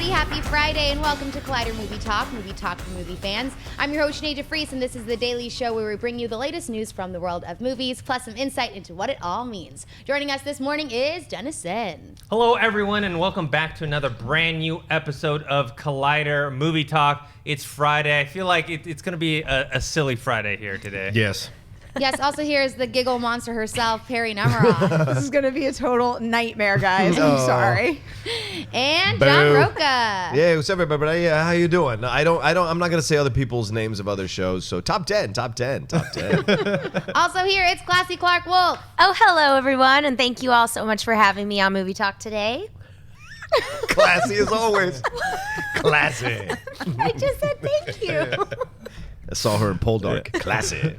everybody. Happy Friday, and welcome to Collider Movie Talk for movie fans. I'm your host, Sinead DeVries, and this is the daily show where we bring you the latest news from the world of movies, plus some insight into what it all means. Joining us this morning is Dennis Tzeng. Hello, everyone, and welcome back to another brand new episode of Collider Movie Talk. It's Friday. I feel like it's going to be a silly Friday here today. Yes. Yes, also here is the giggle monster herself, Perri Nemiroff. This is going to be a total nightmare, guys. I'm sorry. And Boo. John Rocha. Yeah, what's up, everybody? How you doing? I'm not gonna say other people's names of other shows. So top 10. Also here, it's classy Clarke Wolfe. Oh, hello, everyone, and thank you all so much for having me on Movie Talk today. Classy as always. Classy. I just said thank you. I saw her in Poldark. Classy.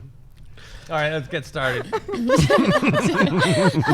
All right, let's get started. All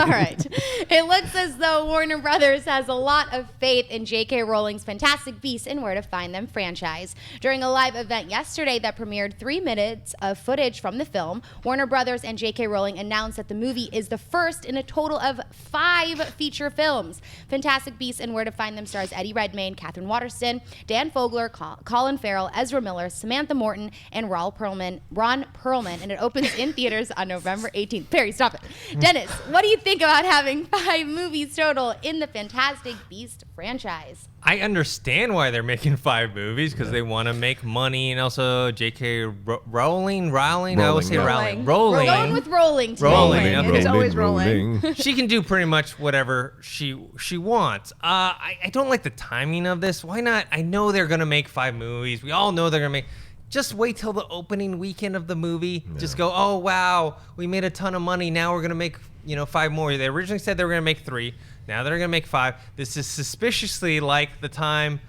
right. It looks as though Warner Brothers has a lot of faith in J.K. Rowling's Fantastic Beasts and Where to Find Them franchise. During a live event yesterday that premiered 3 minutes of footage from the film, Warner Brothers and J.K. Rowling announced that the movie is the first in a total of 5 feature films. Fantastic Beasts and Where to Find Them stars Eddie Redmayne, Katherine Waterston, Dan Fogler, Colin Farrell, Ezra Miller, Samantha Morton, and Ron Perlman, and it opens in theaters on November 18th. Perri, stop it. Dennis, what do you think about having 5 movies total in the Fantastic Beast franchise? I understand why they're making 5 movies, because they want to make money, and also J.K. Rowling? I always say Rowling. We're going with Rowling today. Rowling, okay. It's always rolling. She can do pretty much whatever she wants. I don't like the timing of this. Why not? I know they're going to make 5 movies. We all know they're going to make... Just wait till the opening weekend of the movie. Yeah. Just go, oh, wow, we made a ton of money. Now we're going to make, 5 more. They originally said they were going to make 3. Now they're going to make 5. This is suspiciously like the time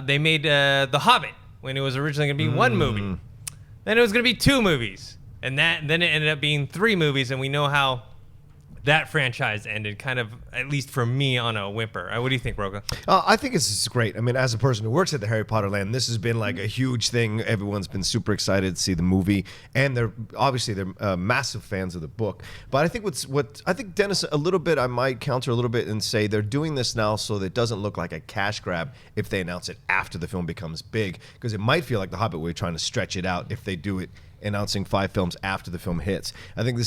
they made The Hobbit, when it was originally going to be 1 movie. Then it was going to be 2 movies. And then it ended up being 3 movies, and we know how that franchise ended, kind of, at least for me, on a whimper. What do you think, Rocha? I think it's great. I mean, as a person who works at the Harry Potter land, this has been like a huge thing. Everyone's been super excited to see the movie, and they're massive fans of the book. But I think what I think, Dennis, a little bit, I might counter a little bit and say they're doing this now so that it doesn't look like a cash grab if they announce it after the film becomes big, because it might feel like The Hobbit, we're trying to stretch it out if they do it announcing 5 films after the film hits. I think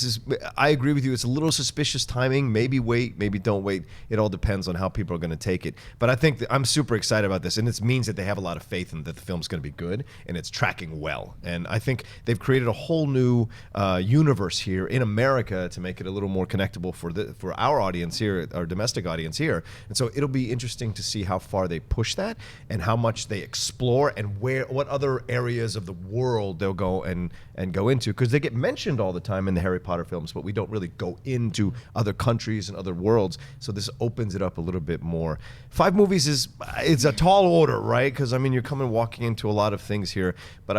I agree with you. It's a little suspicious timing. Maybe wait, maybe don't wait. It all depends on how people are going to take it. But I think I'm super excited about this, and it means that they have a lot of faith in that the film's going to be good, and it's tracking well. And I think they've created a whole new universe here in America to make it a little more connectable for our audience here, our domestic audience here. And so it'll be interesting to see how far they push that and how much they explore and what other areas of the world they'll go and go into, because they get mentioned all the time in the Harry Potter films, but we don't really go into other countries and other worlds. So this opens it up a little bit more. 5 movies it's a tall order, right? Because I mean, you're walking into a lot of things here, but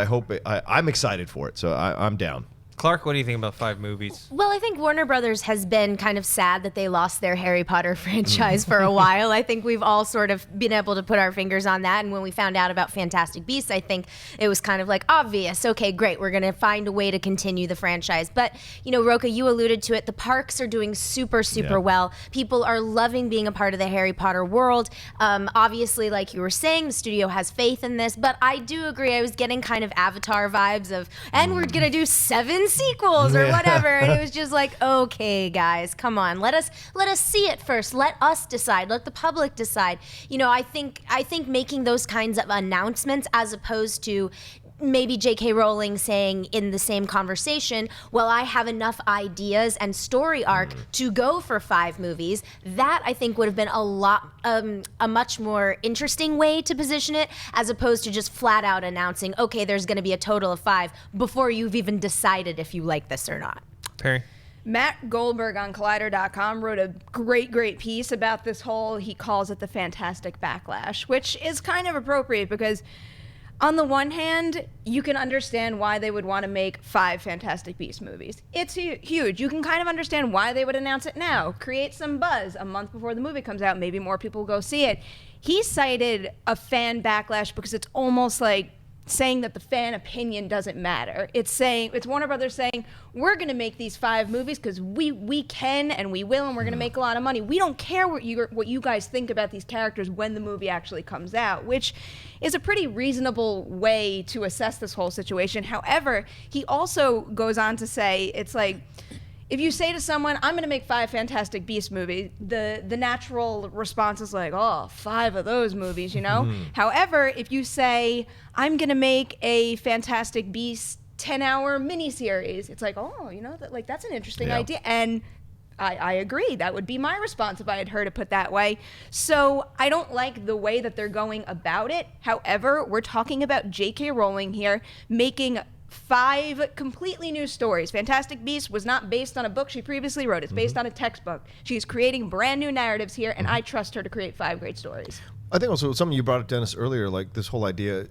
I'm excited for it, so I'm down. Clarke, what do you think about 5 movies? Well, I think Warner Brothers has been kind of sad that they lost their Harry Potter franchise for a while. I think we've all sort of been able to put our fingers on that. And when we found out about Fantastic Beasts, I think it was kind of like obvious. Okay, great. We're going to find a way to continue the franchise. But, Rocha, you alluded to it. The parks are doing super well. People are loving being a part of the Harry Potter world. Obviously, like you were saying, the studio has faith in this. But I do agree. I was getting kind of Avatar vibes of, and we're going to do 7 sequels or whatever, and it was just like, okay, guys, come on, let us see it first. Let us decide. Let the public decide. I think making those kinds of announcements, as opposed to maybe J.K. Rowling saying in the same conversation, well, I have enough ideas and story arc to go for 5 movies. That, I think, would have been a much more interesting way to position it, as opposed to just flat out announcing, okay, there's going to be a total of 5 before you've even decided if you like this or not. Perri? Matt Goldberg on Collider.com wrote a great piece about this whole, he calls it the fantastic backlash, which is kind of appropriate because on the one hand, you can understand why they would want to make 5 Fantastic Beasts movies. It's huge. You can kind of understand why they would announce it now. Create some buzz a month before the movie comes out. Maybe more people will go see it. He cited a fan backlash because it's almost like saying that the fan opinion doesn't matter. It's Warner Brothers saying, we're going to make these 5 movies because we can and we will, and we're going to make a lot of money. We don't care what you guys think about these characters when the movie actually comes out, which is a pretty reasonable way to assess this whole situation. However, he also goes on to say, it's like, if you say to someone, I'm going to make 5 Fantastic Beasts movies, the natural response is like, oh, 5 of those movies, you know? However, if you say, I'm going to make a Fantastic Beasts 10-hour miniseries, it's like, oh, you know, that's an interesting idea. And I agree. That would be my response if I had heard it put that way. So I don't like the way that they're going about it. However, we're talking about J.K. Rowling here making 5 completely new stories. Fantastic Beasts was not based on a book she previously wrote. It's based on a textbook. She's creating brand new narratives here, and I trust her to create 5 great stories. I think also something you brought up, Dennis, earlier, like this whole idea,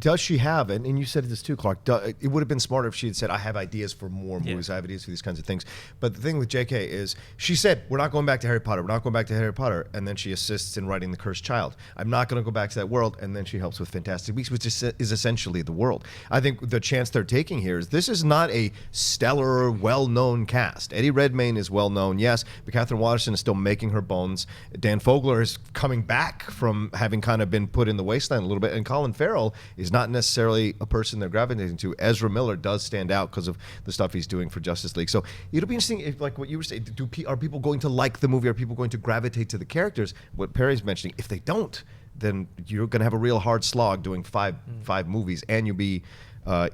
does she have, and you said this too, Clarke, it would have been smarter if she had said, I have ideas for more movies, I have ideas for these kinds of things. But the thing with JK is, she said, we're not going back to Harry Potter, we're not going back to Harry Potter, and then she assists in writing The Cursed Child. I'm not going to go back to that world, and then she helps with Fantastic Beasts, which is essentially the world. I think the chance they're taking here is, this is not a stellar, well-known cast. Eddie Redmayne is well-known, yes, but Katherine Waterston is still making her bones. Dan Fogler is coming back from having kind of been put in the wasteland a little bit, and Colin Farrell is not necessarily a person they're gravitating to. Ezra Miller does stand out because of the stuff he's doing for Justice League. So it'll be interesting if, like what you were saying, are people going to like the movie? Are people going to gravitate to the characters? What Perry's mentioning, if they don't, then you're going to have a real hard slog doing five movies, and you'll be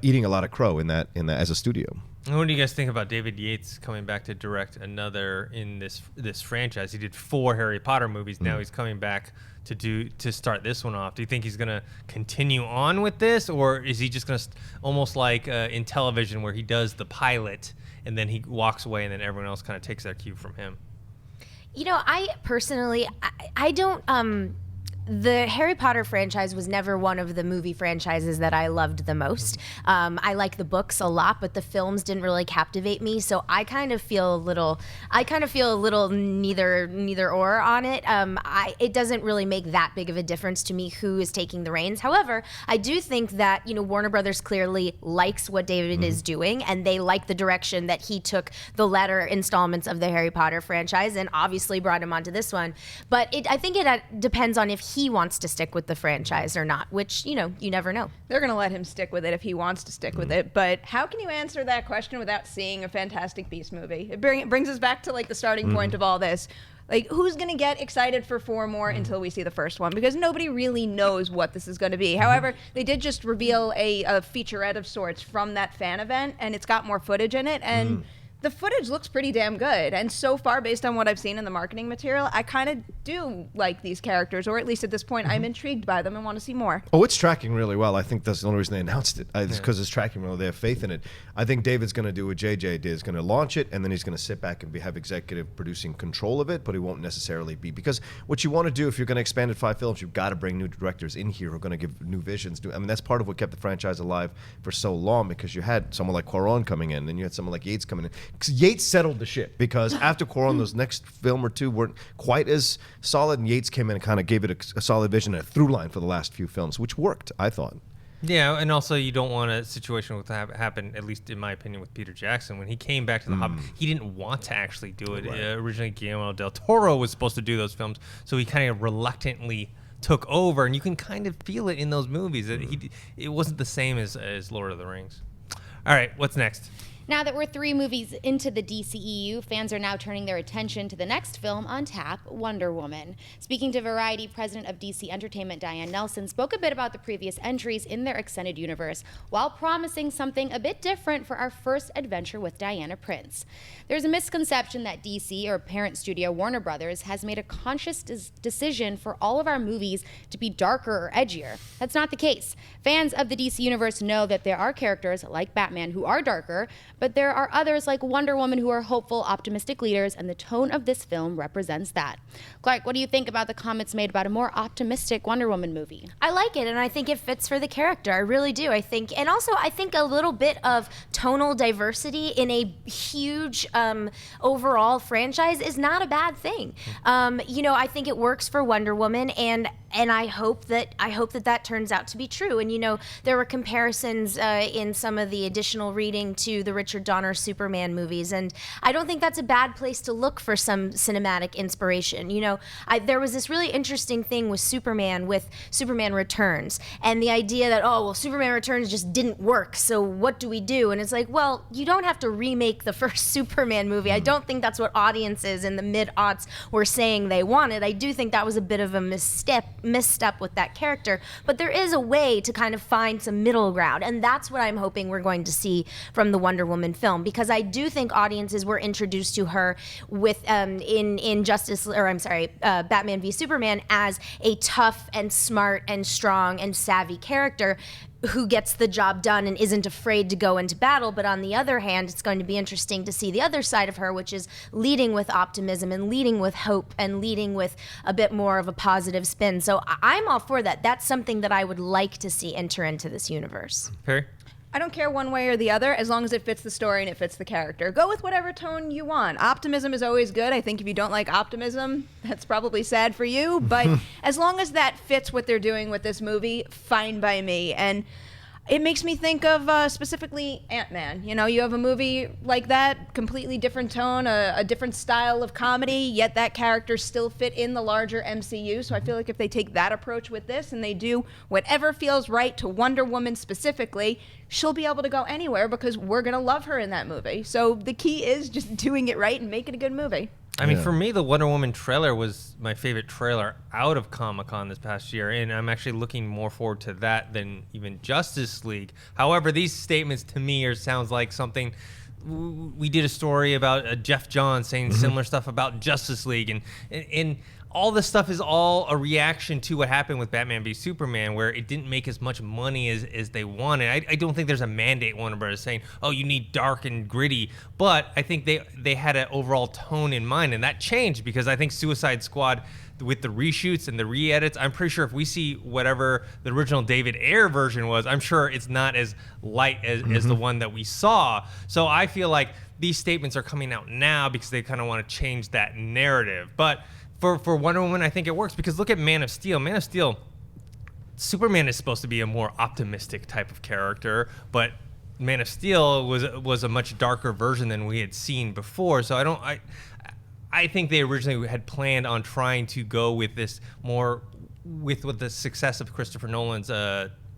eating a lot of crow in that as a studio. And what do you guys think about David Yates coming back to direct another in this franchise? He did 4 Harry Potter movies. Now he's coming back to start this one off. Do you think he's going to continue on with this, or is he just going to almost like in television where he does the pilot and then he walks away and then everyone else kind of takes their cue from him? You know, I personally, I don't. The Harry Potter franchise was never one of the movie franchises that I loved the most. I like the books a lot, but the films didn't really captivate me. So I kind of feel a little neither or on it. It doesn't really make that big of a difference to me who is taking the reins. However, I do think that, you know, Warner Brothers clearly likes what David is doing, and they like the direction that he took the latter installments of the Harry Potter franchise, and obviously brought him onto this one. But I think it depends on if he wants to stick with the franchise or not, which, you know, you never know. They're going to let him stick with it if he wants to stick with it. But how can you answer that question without seeing a Fantastic Beasts movie? It brings us back to like the starting point of all this. Like, who's going to get excited for 4 more until we see the first one? Because nobody really knows what this is going to be. However, they did just reveal a featurette of sorts from that fan event, and it's got more footage in it. And the footage looks pretty damn good. And so far, based on what I've seen in the marketing material, I kind of do like these characters, or at least at this point, I'm intrigued by them and want to see more. Oh, it's tracking really well. I think that's the only reason they announced it. It's because it's tracking well. They have faith in it. I think David's going to do what JJ did. He's going to launch it, and then he's going to sit back and have executive producing control of it, but he won't necessarily be. Because what you want to do if you're going to expand it 5 films, you've got to bring new directors in here who are going to give new visions. I mean, that's part of what kept the franchise alive for so long, because you had someone like Cuarón coming in, and you had someone like Yates coming in. Yates settled the ship, because after Cuarón, those next film or 2 weren't quite as solid, and Yates came in and kind of gave it a solid vision and a through line for the last few films, which worked, I thought. Yeah, and also you don't want a situation with happen, at least in my opinion, with Peter Jackson. When he came back to The Hobbit, he didn't want to actually do it. Right. Originally, Guillermo del Toro was supposed to do those films, so he kind of reluctantly took over, and you can kind of feel it in those movies. It wasn't the same as Lord of the Rings. All right, what's next? Now that we're 3 movies into the DCEU, fans are now turning their attention to the next film on tap, Wonder Woman. Speaking to Variety, president of DC Entertainment Diane Nelson spoke a bit about the previous entries in their extended universe, while promising something a bit different for our first adventure with Diana Prince. There's a misconception that DC, or parent studio Warner Brothers, has made a conscious decision for all of our movies to be darker or edgier. That's not the case. Fans of the DC universe know that there are characters, like Batman, who are darker, But there are others like Wonder Woman who are hopeful, optimistic leaders, and the tone of this film represents that. Clarke, what do you think about the comments made about a more optimistic Wonder Woman movie? I like it, and I think it fits for the character. I really do. I think a little bit of tonal diversity in a huge overall franchise is not a bad thing. I think it works for Wonder Woman, and I hope that turns out to be true. And there were comparisons in some of the additional reading to the Richard Donner Superman movies, and I don't think that's a bad place to look for some cinematic inspiration. There was this really interesting thing with Superman Returns, and the idea that Superman Returns just didn't work, so what do we do? And it's like, well, you don't have to remake the first Superman movie. I don't think that's what audiences in the mid-aughts were saying they wanted. I do think that was a bit of a misstep with that character, but there is a way to kind of find some middle ground, and that's what I'm hoping we're going to see from the Wonder Woman film, because I do think audiences were introduced to her with Batman v Superman as a tough and smart and strong and savvy character who gets the job done and isn't afraid to go into battle. But on the other hand, it's going to be interesting to see the other side of her, which is leading with optimism and leading with hope and leading with a bit more of a positive spin. So I'm all for that. That's something that I would like to see enter into this universe. Perry? I don't care one way or the other, as long as it fits the story and it fits the character. Go with whatever tone you want. Optimism is always good. I think if you don't like optimism, that's probably sad for you. But as long as that fits what they're doing with this movie, fine by me. And it makes me think of specifically Ant-Man. You have a movie like that, completely different tone, a different style of comedy, yet that character still fit in the larger MCU. So I feel like if they take that approach with this and they do whatever feels right to Wonder Woman specifically, she'll be able to go anywhere because we're going to love her in that movie. So the key is just doing it right and making a good movie. I mean, for me, the Wonder Woman trailer was my favorite trailer out of Comic-Con this past year, and I'm actually looking more forward to that than even Justice League. However, these statements to me sounds like something. We did a story about Jeff Johns saying similar stuff about Justice League, and all this stuff is all a reaction to what happened with Batman v Superman, where it didn't make as much money as they wanted. I don't think there's a mandate Warner Bros. Saying, you need dark and gritty, but I think they had an overall tone in mind, and that changed because I think Suicide Squad, with the reshoots and the re-edits, I'm pretty sure if we see whatever the original David Ayer version was, I'm sure it's not as light as the one that we saw. So I feel like these statements are coming out now because they kind of want to change that narrative. But for Wonder Woman, I think it works because look at Man of Steel. Man of Steel, Superman is supposed to be a more optimistic type of character, but Man of Steel was a much darker version than we had seen before. So I think they originally had planned on trying to go with this more with the success of Christopher Nolan's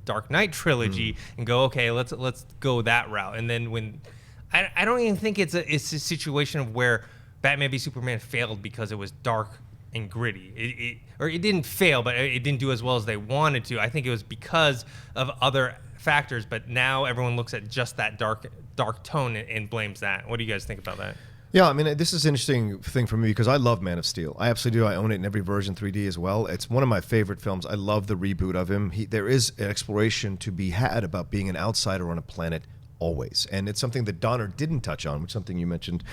Dark Knight trilogy and go, okay, let's go that route. And then when I don't even think it's a situation of where Batman v Superman failed because it was dark and gritty. It didn't fail, but it didn't do as well as they wanted to. I think it was because of other factors, but now everyone looks at just that dark tone and blames that. What do you guys think about that? Yeah, I mean, this is an interesting thing for me because I love Man of Steel. I absolutely do. I own it in every version, 3D as well. It's one of my favorite films. I love the reboot of him. There is an exploration to be had about being an outsider on a planet always. And it's something that Donner didn't touch on, which is something you mentioned,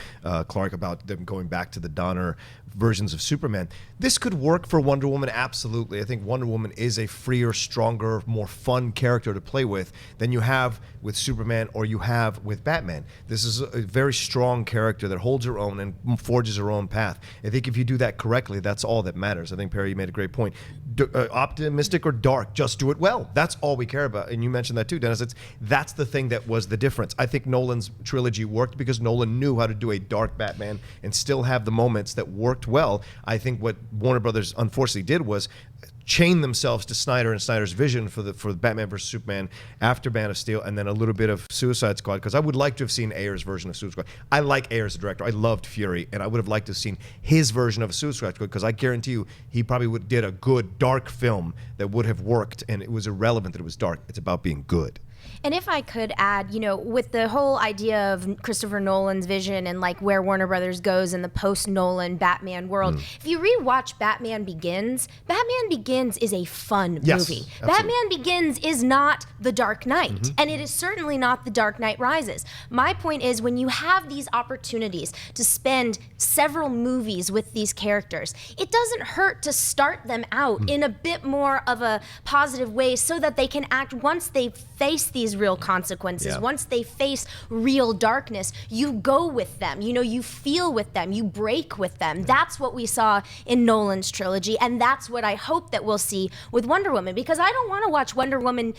Clarke, about them going back to the Donner versions of Superman. This could work for Wonder Woman, absolutely. I think Wonder Woman is a freer, stronger, more fun character to play with than you have with Superman or you have with Batman. This is a very strong character that holds her own and forges her own path. I think if you do that correctly, that's all that matters. I think, Perry, you made a great point. Optimistic or dark, just do it well. That's all we care about. And you mentioned that too, Dennis. That's the thing that was the difference. I think Nolan's trilogy worked because Nolan knew how to do a dark Batman and still have the moments that worked well. I think what Warner Brothers unfortunately did was chain themselves to Snyder and Snyder's vision for Batman vs Superman after Man of Steel, and then a little bit of Suicide Squad, because I would like to have seen Ayer's version of Suicide Squad. I like Ayer as a director. I loved Fury, and I would have liked to have seen his version of Suicide Squad, because I guarantee you he probably did a good dark film that would have worked, and it was irrelevant that it was dark. It's about being good. And if I could add, with the whole idea of Christopher Nolan's vision and like where Warner Brothers goes in the post-Nolan Batman world, if you rewatch Batman Begins is a fun movie. Absolutely. Batman Begins is not The Dark Knight, and it is certainly not The Dark Knight Rises. My point is, when you have these opportunities to spend several movies with these characters, it doesn't hurt to start them out in a bit more of a positive way so that they can act once they face these real consequences, once they face real darkness, you go with them, you feel with them, you break with them. That's what we saw in Nolan's trilogy, and that's what I hope that we'll see with Wonder Woman, because I don't want to watch Wonder Woman,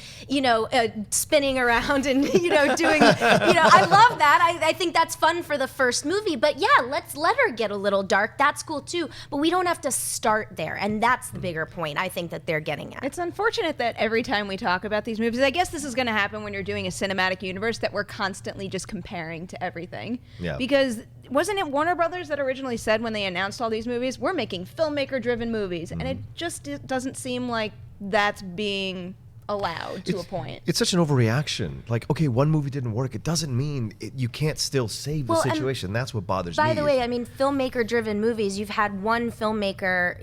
spinning around and, doing, I love that. I think that's fun for the first movie, but yeah, let's let her get a little dark. That's cool too, but we don't have to start there, and that's the bigger point I think that they're getting at. It's unfortunate that every time we talk about these movies, I guess this is going to happen when you're doing a cinematic universe, that we're constantly just comparing to everything. Yeah. Because wasn't it Warner Brothers that originally said when they announced all these movies, we're making filmmaker-driven movies, and it just doesn't seem like that's being allowed to a point. It's such an overreaction. Like, okay, one movie didn't work. It doesn't mean you can't still save the situation. That's what bothers me. By the way, I mean, filmmaker-driven movies, you've had one filmmaker,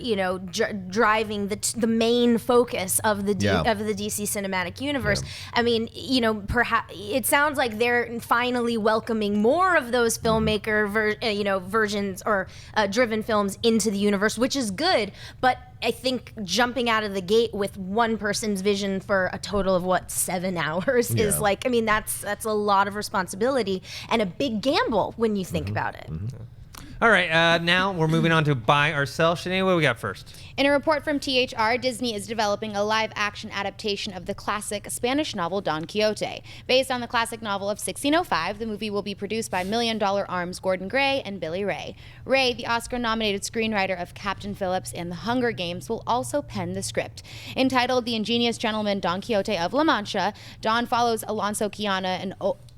driving the main focus of the of the DC cinematic universe. I mean, perhaps it sounds like they're finally welcoming more of those filmmaker versions or driven films into the universe, which is good, but I think jumping out of the gate with one person's vision for a total of 7 hours is that's a lot of responsibility and a big gamble when you think about it. All right, now we're moving on to Buy or Sell. Sinead, what do we got first? In a report from THR, Disney is developing a live-action adaptation of the classic Spanish novel Don Quixote. Based on the classic novel of 1605, the movie will be produced by Million Dollar Arms' Gordon Gray and Billy Ray. Ray, the Oscar-nominated screenwriter of Captain Phillips and The Hunger Games, will also pen the script. Entitled The Ingenious Gentleman Don Quixote of La Mancha, Don follows Alonso Quijana,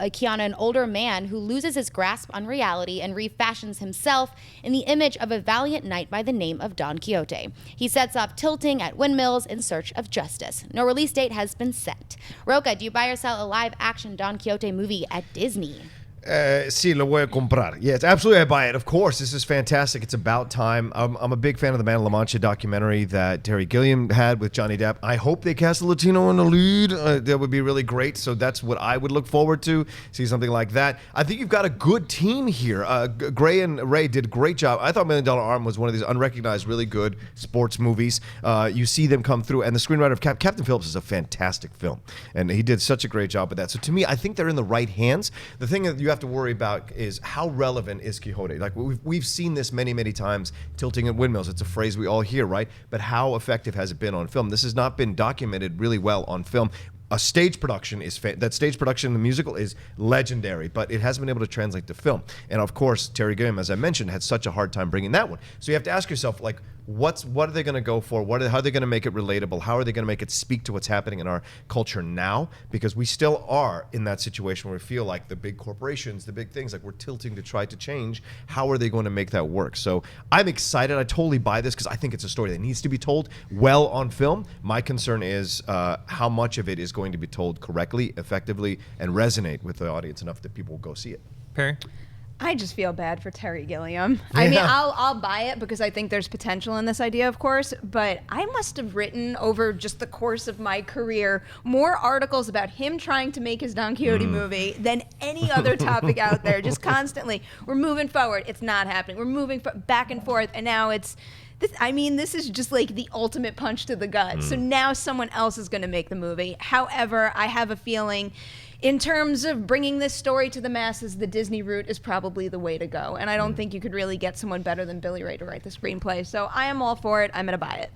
an older man who loses his grasp on reality and refashions himself in the image of a valiant knight by the name of Don Quixote. He sets off tilting at windmills in search of justice. No release date has been set. Rocha, do you buy or sell a live-action Don Quixote movie at Disney? Sí, lo voy a comprar. Yes, absolutely, I buy it. Of course, this is fantastic. It's about time. I'm a big fan of the Man of La Mancha documentary that Terry Gilliam had with Johnny Depp. I hope they cast a Latino in the lead. That would be really great. So that's what I would look forward to, see something like that. I think you've got a good team here. Gray and Ray did a great job. I thought Million Dollar Arm was one of these unrecognized, really good sports movies. You see them come through. And the screenwriter of Captain Phillips is a fantastic film. And he did such a great job with that. So to me, I think they're in the right hands. The thing that you have to worry about is how relevant is Quixote. Like we've seen this many times, tilting at windmills. It's a phrase we all hear, right? But how effective has it been on film? This has not been documented really well on film. A stage production that stage production, the musical, is legendary, but it hasn't been able to translate to film. And of course, Terry Gilliam, as I mentioned, had such a hard time bringing that one. So you have to ask yourself, like, what are they going to go for? How are they going to make it relatable? How are they going to make it speak to what's happening in our culture now? Because we still are in that situation where we feel like the big corporations, the big things, like we're tilting to try to change. How are they going to make that work? So I'm excited. I totally buy this because I think it's a story that needs to be told well on film. My concern is how much of it is going to be told correctly, effectively, and resonate with the audience enough that people will go see it. Perry? I just feel bad for Terry Gilliam. I mean, I'll buy it because I think there's potential in this idea, of course, but I must have written over just the course of my career more articles about him trying to make his Don Quixote movie than any other topic out there, just constantly. We're moving forward. It's not happening. We're moving back and forth, and now it's... This is just like the ultimate punch to the gut. So now someone else is going to make the movie. However, I have a feeling... in terms of bringing this story to the masses, the Disney route is probably the way to go. And I don't think you could really get someone better than Billy Ray to write the screenplay. So I am all for it. I'm going to buy it.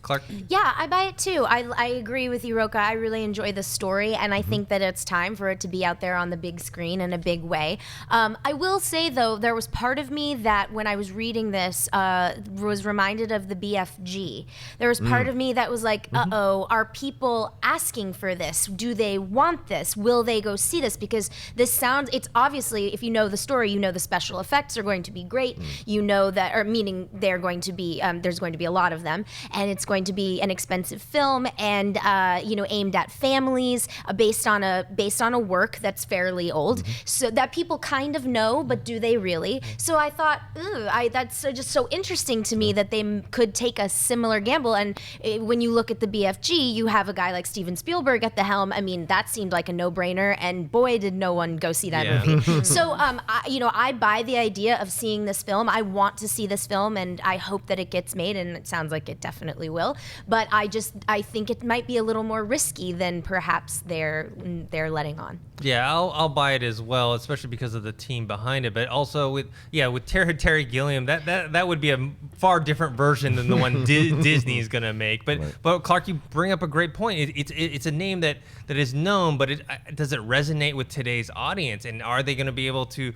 Clarke? Yeah, I buy it too. I agree with you, Rocha. I really enjoy the story, and I think that it's time for it to be out there on the big screen in a big way. I will say, though, there was part of me that when I was reading this was reminded of the BFG. There was part of me that was like, uh-oh, are people asking for this? Do they want this? Will they go see this? Because this sounds, it's obviously, if you know the story, you know the special effects are going to be great. You know that, or meaning they're going to be, there's going to be a lot of them. And and it's going to be an expensive film and aimed at families, based on a work that's fairly old, so that people kind of know, but do they really? So I thought, that's just so interesting to me that they could take a similar gamble. And when you look at the BFG, you have a guy like Steven Spielberg at the helm. I mean, that seemed like a no-brainer, and boy, did no one go see that movie. So, I buy the idea of seeing this film. I want to see this film, and I hope that it gets made, and it sounds like it definitely will. But I think it might be a little more risky than perhaps they're letting on. Yeah, I'll buy it as well, especially because of the team behind it. But also with Terry Gilliam, that would be a far different version than the one Disney is gonna make. But Clarke, you bring up a great point. It's a name that is known, but does it resonate with today's audience? And are they gonna be able to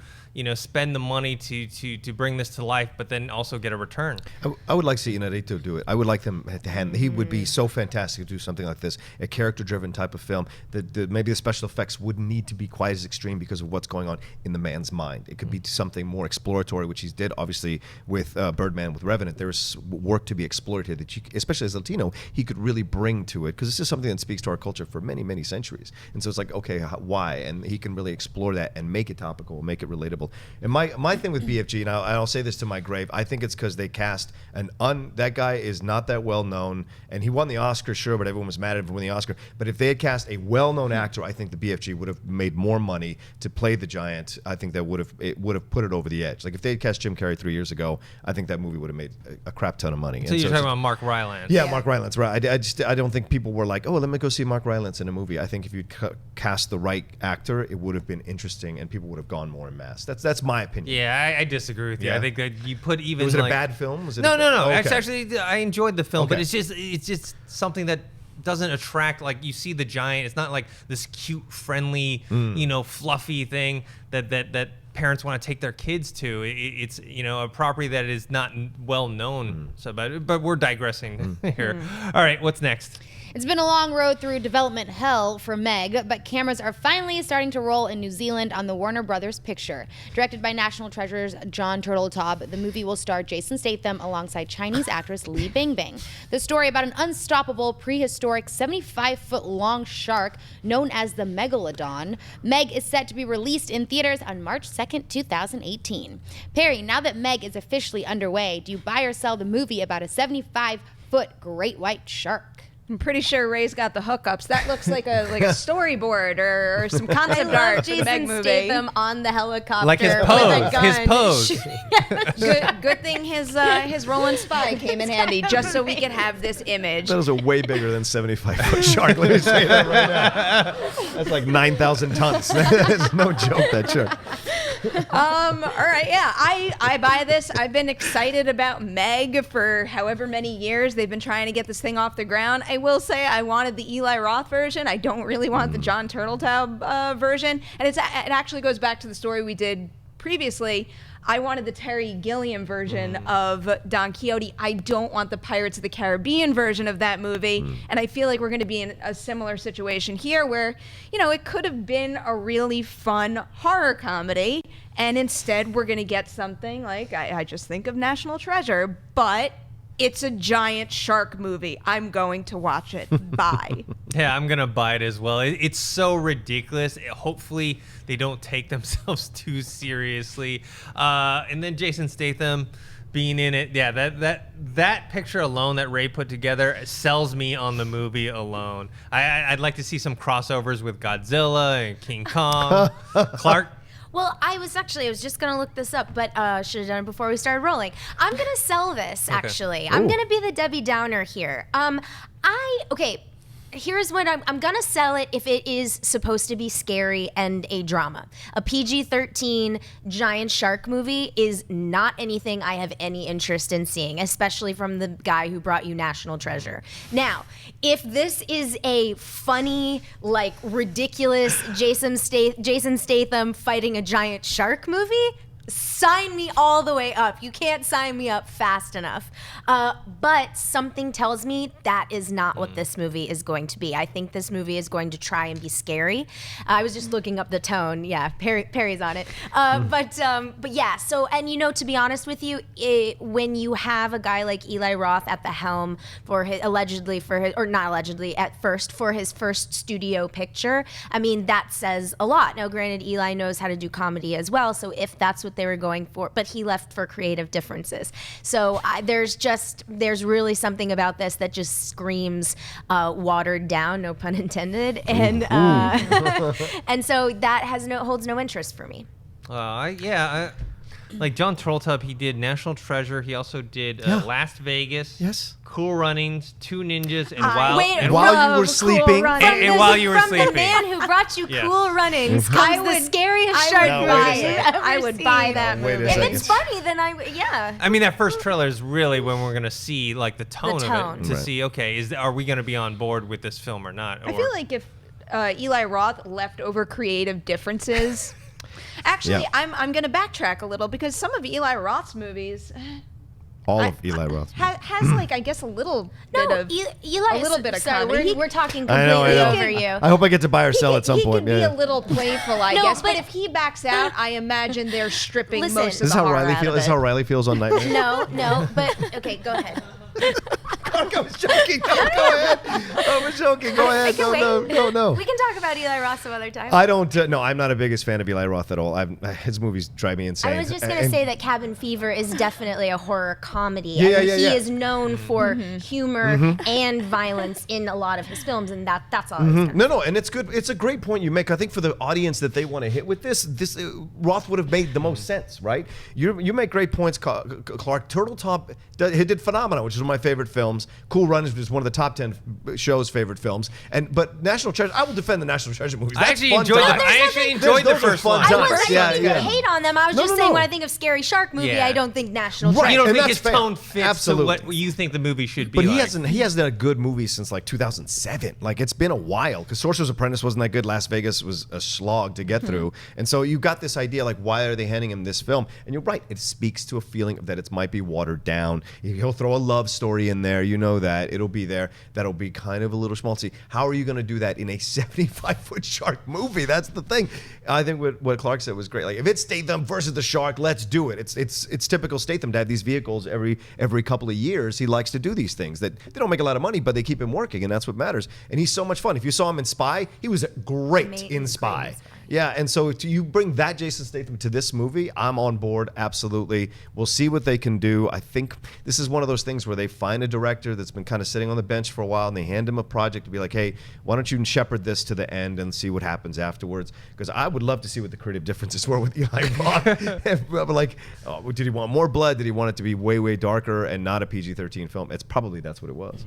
spend the money to bring this to life, but then also get a return? I would like to see Inarritu do it. I would like them to hand. He would be so fantastic to do something like this, a character-driven type of film. Maybe the special effects wouldn't need to be quite as extreme because of what's going on in the man's mind. It could be something more exploratory, which he did obviously with Birdman, with Revenant. There's work to be explored here that, especially as Latino, he could really bring to it, because this is something that speaks to our culture for many, many centuries. And so it's like, okay, why? And he can really explore that and make it topical, make it relatable. And my thing with BFG, and I'll say this to my grave, I think it's because they cast that guy is not that well known, and he won the Oscar, sure, but everyone was mad at him for winning the Oscar. But if they had cast a well-known actor, I think the BFG would have made more money to play the giant. I think that would have put it over the edge. Like if they had cast Jim Carrey 3 years ago, I think that movie would have made a crap ton of money. So you're talking about Mark Rylance? Yeah, Mark Rylance, right? I don't think people were like, oh, let me go see Mark Rylance in a movie. I think if you cast the right actor, it would have been interesting, and people would have gone more en masse. That's my opinion. Yeah, I disagree with you. Yeah. I think that you put even. Was it like, a bad film? Was it no. Oh, okay. Actually, I enjoyed the film, Okay. but it's just something that doesn't attract. Like you see the giant, it's not like this cute, friendly, fluffy thing that parents want to take their kids to. It's a property that is not well known. So, but we're digressing here. All right, what's next? It's been a long road through development hell for Meg, but cameras are finally starting to roll in New Zealand on the Warner Brothers picture. Directed by National Treasure's John Turteltaub, the movie will star Jason Statham alongside Chinese actress Li Bingbing. The story about an unstoppable prehistoric 75-foot-long shark known as the Megalodon. Meg is set to be released in theaters on March 2nd, 2018. Perri, now that Meg is officially underway, do you buy or sell the movie about a 75-foot great white shark? I'm pretty sure Ray's got the hookups. That looks like a storyboard or some concept art for the Meg Jason movie. Statham on the helicopter Like his with a pose. gun. His pose. Good thing his Roland Spy came in handy just so we could have this image. That was a way bigger than 75-foot shark. Let me say that right now. That's like 9,000 tons. That's no joke, that shark. All right, yeah, I buy this. I've been excited about Meg for however many years. They've been trying to get this thing off the ground. I will say I wanted the Eli Roth version. I don't really want the John Turteltaub version. And it actually goes back to the story we did previously. I wanted the Terry Gilliam version of Don Quixote. I don't want the Pirates of the Caribbean version of that movie. And I feel like we're going to be in a similar situation here where, it could have been a really fun horror comedy. And instead, we're going to get something like, I just think of National Treasure, but it's a giant shark movie. I'm going to watch it. Bye. Yeah, I'm going to buy it as well. It's so ridiculous. Hopefully they don't take themselves too seriously. And then Jason Statham being in it. Yeah, that picture alone that Ray put together sells me on the movie alone. I'd like to see some crossovers with Godzilla and King Kong. Clarke? Well, I was just going to look this up, but should have done it before we started rolling. I'm going to sell this, actually. I'm going to be the Debbie Downer here. Here's what I'm going to sell it if it is supposed to be scary and a drama. A PG-13 giant shark movie is not anything I have any interest in seeing, especially from the guy who brought you National Treasure. Now, if this is a funny, ridiculous Jason Statham fighting a giant shark movie, sign me all the way up. You can't sign me up fast enough. But something tells me that is not what this movie is going to be. I think this movie is going to try and be scary. I was just looking up the tone. Yeah, Perry's on it. But yeah. So, and to be honest with you, when you have a guy like Eli Roth at the helm for his for his first studio picture, I mean, that says a lot. Now, granted, Eli knows how to do comedy as well. So if that's what they were going for, but he left for creative differences. So there's really something about this that just screams watered down, no pun intended, and and so that holds no interest for me. Like John Turteltaub, he did National Treasure. He also did Last Vegas. Yes. Cool Runnings, Two Ninjas, and while you were sleeping. And while you were sleeping. From the man who brought you Yes. Cool Runnings comes the scariest shark movie I would buy that Wait a movie. If second. it's funny, then I mean, that first trailer is really when we're gonna see like the tone of it to see, okay, are we gonna be on board with this film or not? I feel like if Eli Roth left over creative differences. Actually, I'm going to backtrack a little because some of Eli Roth's movies. All of Eli Roth. Has like, I guess, a little bit of Eli, a little bit of sorry, comedy. we're talking I completely know. over you. I hope I get to buy or sell at some he point. can be a little playful, I No, guess. But but- if he backs out, I imagine they're stripping Listen. most of This is the how horror Riley out feels. of This is it. how Riley feels on Nightmare. No, but okay, go ahead. I was joking. No, go ahead. I was joking. Go ahead. can No. We can talk about Eli Roth some other time. I don't. No, I'm not a biggest fan of Eli Roth at all. His movies drive me insane. I was just going to say that Cabin Fever is definitely a horror comedy. Yeah. He is known for humor and violence in a lot of his films, and that's all. No, and it's good. It's a great point you make. I think for the audience that they want to hit with this Roth would have made the most sense, right? You make great points, Clarke. Turteltaub, he did Phenomena, which is one of my favorite films. Cool Runnings was one of the top 10 show's favorite films. But National Treasure, I will defend the National Treasure movies. I That's actually fun enjoyed times. the Those are first fun one. I times. wasn't Yeah, meaning yeah. to hate on them. I was No, just no, saying no. when I think of Scary Shark movie, Yeah. I don't think National Right. Treasure. You don't And think that's his fair. tone fits Absolutely. to what you think the movie should be But like. he hasn't done a good movie since like 2007. Like it's been a while because Sorcerer's Apprentice wasn't that good. Las Vegas was a slog to get through. And so you got this idea like why are they handing him this film? And you're right, it speaks to a feeling that it might be watered down. He'll throw a love story in there, you know that. It'll be there. That'll be kind of a little schmaltzy. How are you going to do that in a 75-foot shark movie? That's the thing. I think what Clarke said was great. Like if it's Statham versus the shark, let's do it. It's typical Statham to have these vehicles every couple of years. He likes to do these things that they don't make a lot of money, but they keep him working, and that's what matters. And he's so much fun. If you saw him in Spy, he was great in Spy. Yeah, and so you bring that Jason Statham to this movie, I'm on board, absolutely. We'll see what they can do. I think this is one of those things where they find a director that's been kind of sitting on the bench for a while, and they hand him a project to be like, hey, why don't you shepherd this to the end and see what happens afterwards? Because I would love to see what the creative differences were with Eli Roth. Like, did he want more blood? Did he want it to be way, way darker and not a PG-13 film? That's what it was.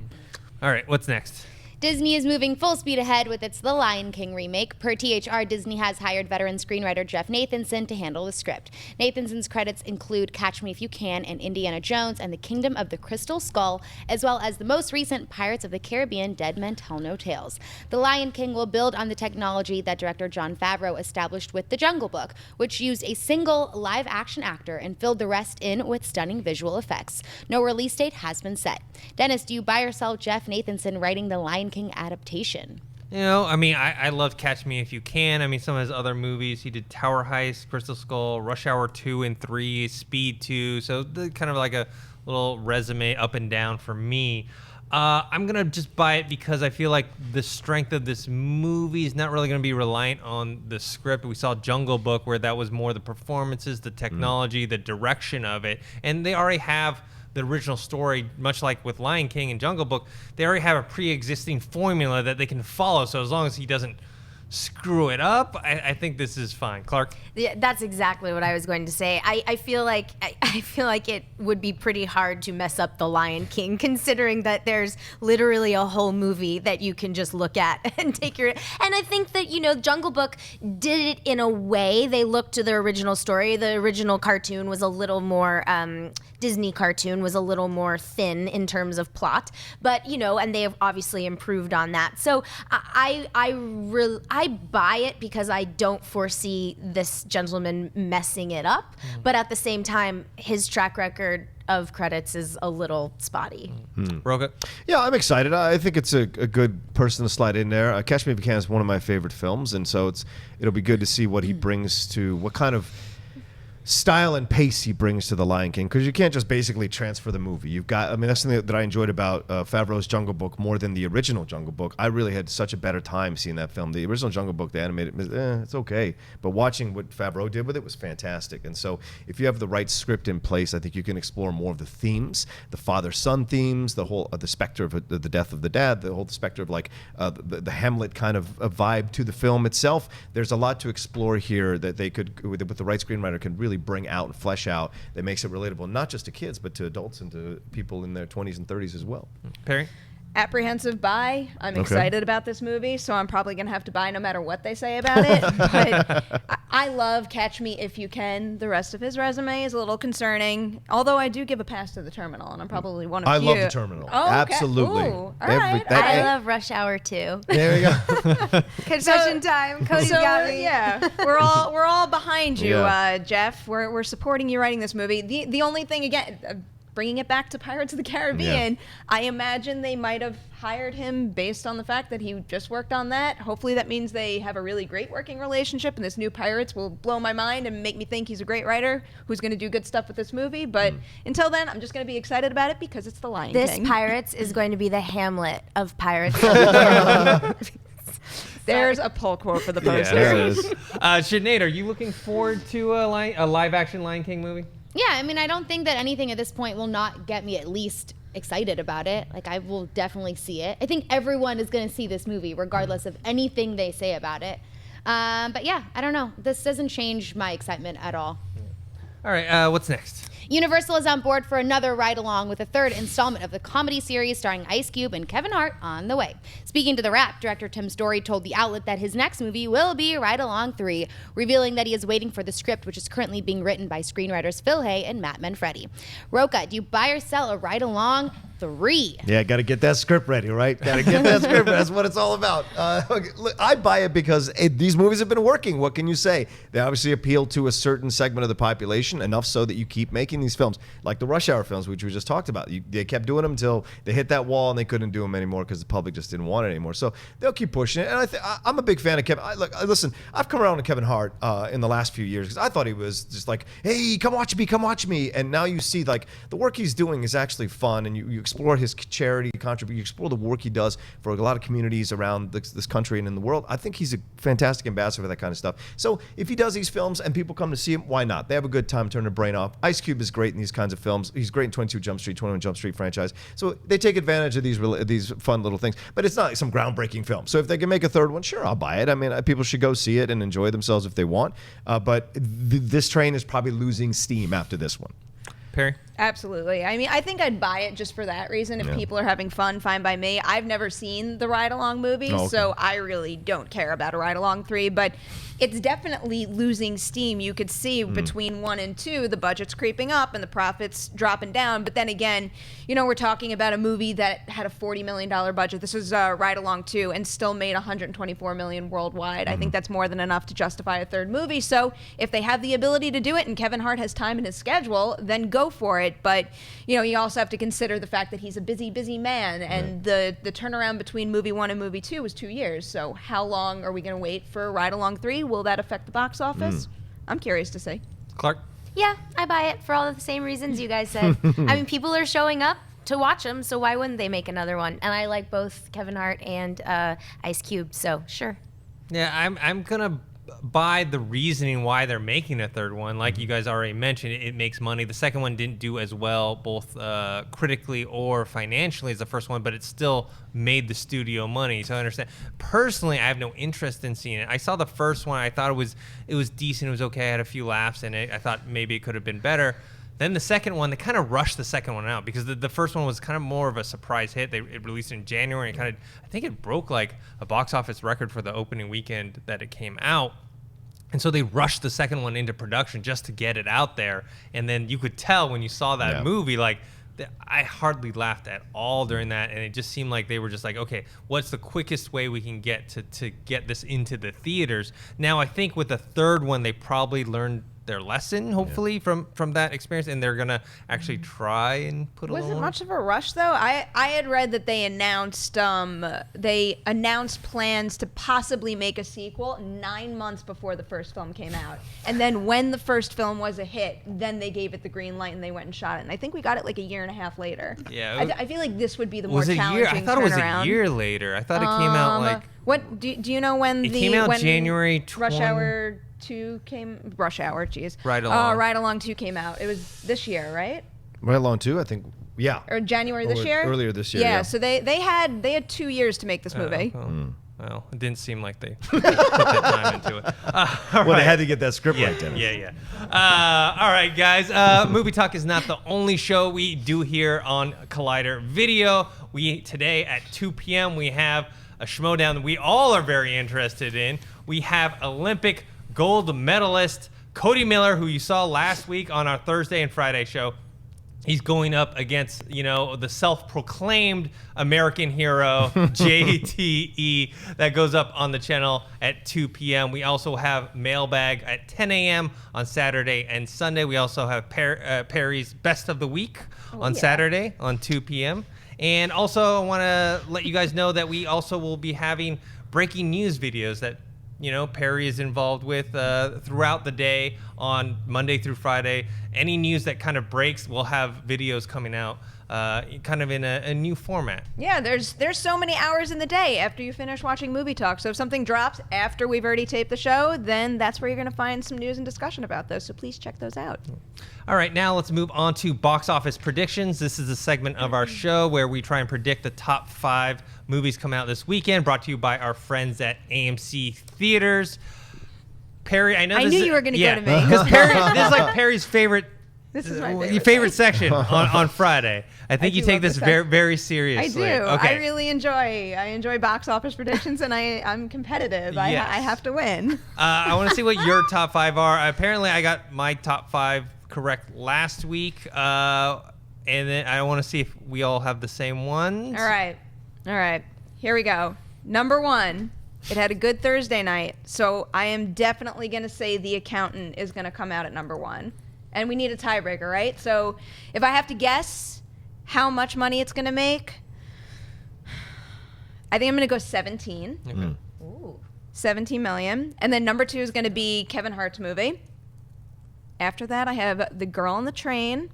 All right, what's next? Disney is moving full speed ahead with its The Lion King remake. Per THR, Disney has hired veteran screenwriter Jeff Nathanson to handle the script. Nathanson's credits include Catch Me If You Can and Indiana Jones and the Kingdom of the Crystal Skull, as well as the most recent Pirates of the Caribbean Dead Men Tell No Tales. The Lion King will build on the technology that director Jon Favreau established with The Jungle Book, which used a single live-action actor and filled the rest in with stunning visual effects. No release date has been set. Dennis, do you buy or sell Jeff Nathanson writing the Lion King adaptation? You know, I mean, I love Catch Me If You Can. I mean, some of his other movies, he did Tower Heist, Crystal Skull, Rush Hour 2 and 3, Speed 2. So kind of like a little resume up and down for me. I'm going to just buy it because I feel like the strength of this movie is not really going to be reliant on the script. We saw Jungle Book where that was more the performances, the technology, the direction of it. And they already have the original story, much like with Lion King and Jungle Book, they already have a pre-existing formula that they can follow. So as long as he doesn't screw it up, I think this is fine. Clarke? Yeah, that's exactly what I was going to say. I feel like it would be pretty hard to mess up The Lion King, considering that there's literally a whole movie that you can just look at and take your. And I think that Jungle Book did it in a way. They looked to the original story. The original cartoon was a little more Disney cartoon was a little more thin in terms of plot, but and they have obviously improved on that. So I buy it because I don't foresee this gentleman messing it up, but at the same time, his track record of credits is a little spotty. Rocha? Yeah, I'm excited. I think it's a good person to slide in there. Catch Me If You Can is one of my favorite films, and so it'll be good to see what he brings to what kind of style and pace he brings to The Lion King, because you can't just basically transfer the movie. You've got, I mean, that's something that I enjoyed about Favreau's Jungle Book more than the original Jungle Book. I really had such a better time seeing that film. The original Jungle Book, the animated, it's okay, but watching what Favreau did with it was fantastic. And so if you have the right script in place, I think you can explore more of the themes, the father-son themes, the whole the specter of the death of the dad, the whole specter of like the Hamlet kind of vibe to the film itself. There's a lot to explore here that they could, with the right screenwriter, can really bring out and flesh out that makes it relatable not just to kids but to adults and to people in their 20s and 30s as well. Perri? Apprehensive buy. I'm excited about this movie, so I'm probably going to have to buy no matter what they say about it. But I love Catch Me If You Can. The rest of his resume is a little concerning, although I do give a pass to The Terminal, and I'm probably one of I few. love The Terminal. Oh, okay. Absolutely. Ooh, all right. I love Rush Hour too. There we go. Confession time. Cody's got me. Yeah, we're all behind you, Yeah. Jeff. We're supporting you writing this movie. The only thing, again, bringing it back to Pirates of the Caribbean, I imagine they might have hired him based on the fact that he just worked on that. Hopefully that means they have a really great working relationship, and this new Pirates will blow my mind and make me think he's a great writer who's going to do good stuff with this movie. But until then, I'm just going to be excited about it because it's The Lion King. This Pirates is going to be the Hamlet of Pirates. There's a pull quote for the Yeah, poster. there it is. Sinead, are you looking forward to a live-action Lion King movie? Yeah, I mean, I don't think that anything at this point will not get me at least excited about it. Like, I will definitely see it. I think everyone is going to see this movie regardless of anything they say about it. But yeah, I don't know. This doesn't change my excitement at all. All right, what's next? Universal is on board for another ride-along with a third installment of the comedy series starring Ice Cube and Kevin Hart on the way. Speaking to The Wrap, director Tim Story told the outlet that his next movie will be Ride Along 3, revealing that he is waiting for the script, which is currently being written by screenwriters Phil Hay and Matt Manfredi. Rocha, do you buy or sell a Ride Along 3? Yeah, got to get that script ready, right? Got to get that script. That's what it's all about. Okay, look, I buy it because these movies have been working. What can you say? They obviously appeal to a certain segment of the population, enough so that you keep making these films, like the Rush Hour films, which we just talked about. They kept doing them until they hit that wall and they couldn't do them anymore because the public just didn't want it anymore. So they'll keep pushing it. And I'm a big fan of Kevin. Listen, I've come around to Kevin Hart in the last few years because I thought he was just like, hey, come watch me. And now you see like the work he's doing is actually fun, and you explore his charity contribution, you explore the work he does for a lot of communities around this country and in the world. I think he's a fantastic ambassador for that kind of stuff. So if he does these films and people come to see him, why not? They have a good time turning their brain off. Ice Cube is great in these kinds of films. He's great in 22 Jump Street, 21 Jump Street franchise. So they take advantage of these fun little things. But it's not like some groundbreaking film. So if they can make a third one, sure, I'll buy it. I mean, people should go see it and enjoy themselves if they want. But this train is probably losing steam after this one. Perri? Absolutely. I mean, I think I'd buy it just for that reason. If people are having fun, fine by me. I've never seen the Ride Along movie, so I really don't care about a Ride Along 3, but it's definitely losing steam. You could see between 1 and 2, the budget's creeping up and the profits dropping down. But then again, we're talking about a movie that had a $40 million budget. This is Ride Along 2 and still made $124 million worldwide. I think that's more than enough to justify a third movie. So if they have the ability to do it and Kevin Hart has time in his schedule, then go for it. But you also have to consider the fact that he's a busy man, and the turnaround between movie 1 and movie 2 was 2 years. So how long are we going to wait for Ride Along 3? Will that affect the box office? I'm curious to see. Clarke? Yeah, I buy it for all of the same reasons you guys said. I mean, people are showing up to watch them, so why wouldn't they make another one? And I like both Kevin Hart and Ice Cube, so sure. Yeah, I'm gonna buy the reasoning why they're making a third one. Like you guys already mentioned, it makes money. The second one didn't do as well, both critically or financially, as the first one, but it still made the studio money. So I understand. Personally, I have no interest in seeing it. I saw the first one. I thought it was decent. It was okay. I had a few laughs in it. I thought maybe it could have been better. Then the second one, they kind of rushed the second one out because the first one was kind of more of a surprise hit. It released in January and I think it broke like a box office record for the opening weekend that it came out. And so they rushed the second one into production just to get it out there. And then you could tell when you saw that movie, like, I hardly laughed at all during that. And it just seemed like they were just like, okay, what's the quickest way we can get to get this into the theaters? Now, I think with the third one, they probably learned their lesson, hopefully, from that experience, and they're gonna actually try and put Was it much of a rush though? I had read that they announced plans to possibly make a sequel 9 months before the first film came out, and then when the first film was a hit, then they gave it the green light and they went and shot it. And I think we got it like a year and a half later. Yeah, I feel like this would be the more was it challenging year? I thought it was turnaround. a year later. I thought it came out like. What do you know when it came out when January Rush Hour 2 came? Rush Hour, jeez. Ride Along. Ride Along 2 came out. It was this year, right? Right along too, I think. Yeah. Or January this year? Earlier this year. Yeah. So they had 2 years to make this movie. Well, it didn't seem like they put the time into it. Well, they had to get that script right, Dennis. Yeah. All right, guys. Movie Talk is not the only show we do here on Collider Video. Today at 2 p.m. we have a schmodown that we all are very interested in. We have Olympic gold medalist Cody Miller, who you saw last week on our Thursday and Friday show. He's going up against, the self-proclaimed American hero, JTE, that goes up on the channel at 2 p.m. We also have Mailbag at 10 a.m. on Saturday and Sunday. We also have Perry's Best of the Week on Saturday on 2 p.m. And also, I want to let you guys know that we also will be having breaking news videos that Perri is involved with throughout the day on Monday through Friday. Any news that kind of breaks, we'll have videos coming out kind of in a new format. Yeah, there's so many hours in the day after you finish watching Movie Talk. So if something drops after we've already taped the show, then that's where you're going to find some news and discussion about those. So please check those out. All right, now let's move on to box office predictions. This is a segment of our show where we try and predict the top 5 movies coming out this weekend, brought to you by our friends at AMC Theaters. Perri, I know I knew you were going to go to me. Because this is like Perri's favorite. This is my your favorite section on Friday. I think you take love this very, very seriously. I do. Okay. I really enjoy box office predictions, and I'm competitive. Yes. I have to win. I want to see what your top 5 are. Apparently, I got my top 5 correct last week, and then I want to see if we all have the same ones. All right. Here we go. Number 1. It had a good Thursday night, so I am definitely going to say The Accountant is going to come out at number 1. And we need a tiebreaker, right? So if I have to guess how much money it's going to make, I think I'm going to go 17. Okay. Ooh. 17 million. And then number 2 is going to be Kevin Hart's movie. After that, I have The Girl on the Train,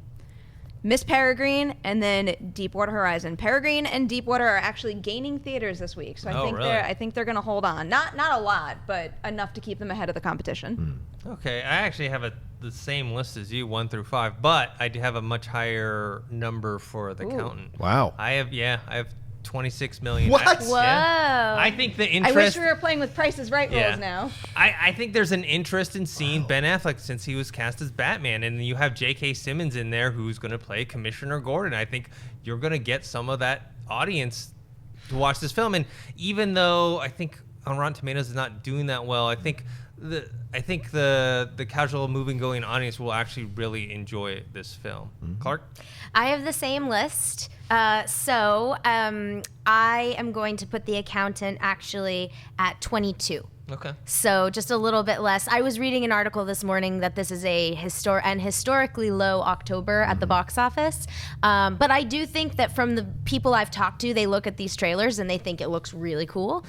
Miss Peregrine, and then Deepwater Horizon. Peregrine and Deepwater are actually gaining theaters this week, so I think they're going to hold on. Not a lot, but enough to keep them ahead of the competition. Okay, I actually have the same list as you, 1 through 5, but I do have a much higher number for The Accountant. Wow. I have 26 million. What? Whoa. I think the interest. I wish we were playing with Price is Right rules now. I think there's an interest in seeing Ben Affleck since he was cast as Batman, and you have J.K. Simmons in there who's going to play Commissioner Gordon. I think you're going to get some of that audience to watch this film, and even though I think on Rotten Tomatoes is not doing that well, I think the casual moving-going audience will actually really enjoy this film. Clarke? I have the same list. So I am going to put The Accountant actually at 22. Okay. So just a little bit less. I was reading an article this morning that this is a historically low October at the box office. But I do think that from the people I've talked to, they look at these trailers and they think it looks really cool.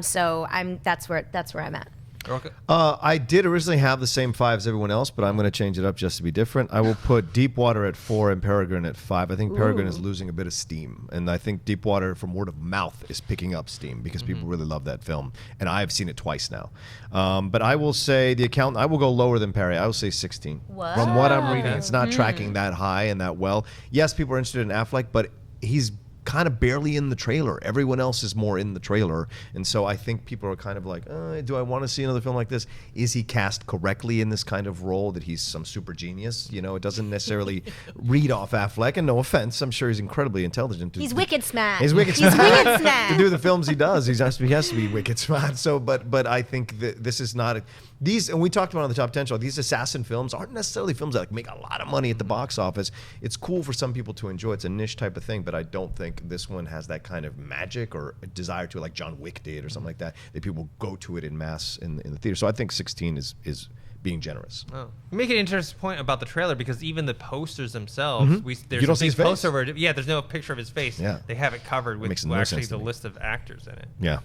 So that's where I'm at. Okay. I did originally have the same 5 as everyone else, but I'm going to change it up just to be different. I will put Deepwater at 4 and Peregrine at 5. I think Peregrine is losing a bit of steam, and I think Deepwater, from word of mouth, is picking up steam because people really love that film, and I've seen it twice now. But I will say The Accountant, I will go lower than Perri. I will say 16. Whoa. From what I'm reading, it's not tracking that high and that well. Yes, people are interested in Affleck, but he's kind of barely in the trailer. Everyone else is more in the trailer. And so I think people are kind of like, do I want to see another film like this? Is he cast correctly in this kind of role, that he's some super genius? You know, it doesn't necessarily read off Affleck, and no offense, I'm sure he's incredibly intelligent. He's wicked smart. He's wicked He's smart. wicked smart. To do the films he does, he has to be wicked smart. So, but I think that this is not these, and we talked about on the Top 10 show, these assassin films aren't necessarily films that like make a lot of money at the box office. It's cool for some people to enjoy. It's a niche type of thing, but I don't think this one has that kind of magic or a desire to, like John Wick did or something like that people go to it in mass in the theater. So I think 16 is being generous. Oh. You make an interesting point about the trailer, because even the posters themselves, there's You don't a see big his face? poster over it. Yeah, there's no picture of his face. Yeah. They have it covered with Makes no actually sense to the me. list of actors in it. Yeah.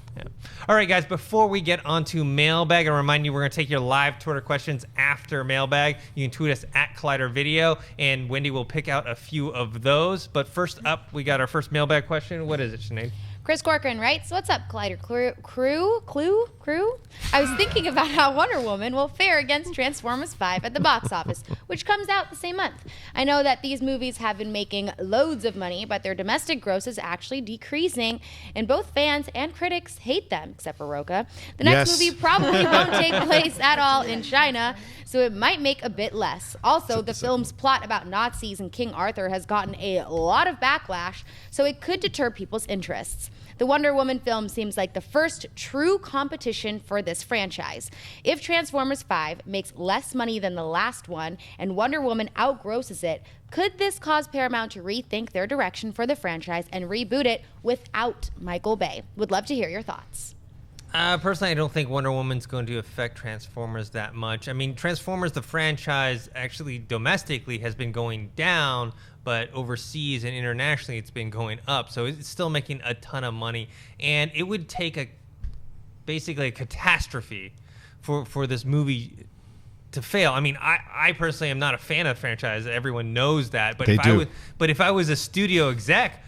All right, guys, before we get on to mailbag, I remind you we're going to take your live Twitter questions after mailbag. You can tweet us at Collider Video, and Wendy will pick out a few of those. But first up, we got our first mailbag question. What is it, Sinead? Chris Corcoran writes, "What's up, Collider crew? I was thinking about how Wonder Woman will fare against Transformers 5 at the box office, which comes out the same month. I know that these movies have been making loads of money, but their domestic gross is actually decreasing, and both fans and critics hate them, except for Rocha. The next Yes. movie probably won't take place at all in China, so it might make a bit less. Also, the film's plot about Nazis and King Arthur has gotten a lot of backlash, so it could deter people's interests. The Wonder Woman film seems like the first true competition for this franchise. If Transformers 5 makes less money than the last one and Wonder Woman outgrosses it, could this cause Paramount to rethink their direction for the franchise and reboot it without Michael Bay? Would love to hear your thoughts." Personally, I don't think Wonder Woman's going to affect Transformers that much. I mean, Transformers, the franchise, actually domestically has been going down, but overseas and internationally it's been going up. So it's still making a ton of money. And it would take basically a catastrophe for this movie to fail. I mean, I personally am not a fan of the franchise. Everyone knows that. But if I was a studio exec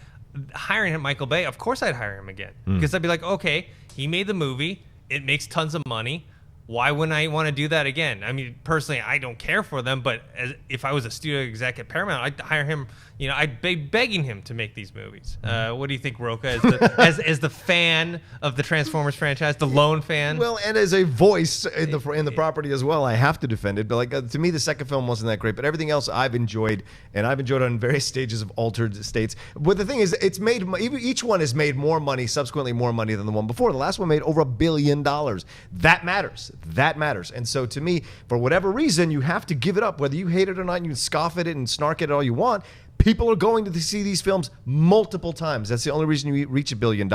hiring Michael Bay, of course I'd hire him again. Because I'd be like, okay, he made the movie. It makes tons of money. Why wouldn't I want to do that again? I mean, personally, I don't care for them, but if I was a studio exec at Paramount, I'd hire him. You know, I'd be begging him to make these movies. What do you think, Rocha, as the fan of the Transformers franchise, the lone fan? Well, and as a voice in the property as well, I have to defend it. But like to me, the second film wasn't that great. But everything else I've enjoyed, and I've enjoyed on various stages of altered states. But the thing is, it's made each one has made more money, subsequently more money than the one before. The last one made over $1 billion. That matters. That matters. And so to me, for whatever reason, you have to give it up, whether you hate it or not. You can scoff at it and snark at it all you want. People are going to see these films multiple times. That's the only reason you reach $1 billion.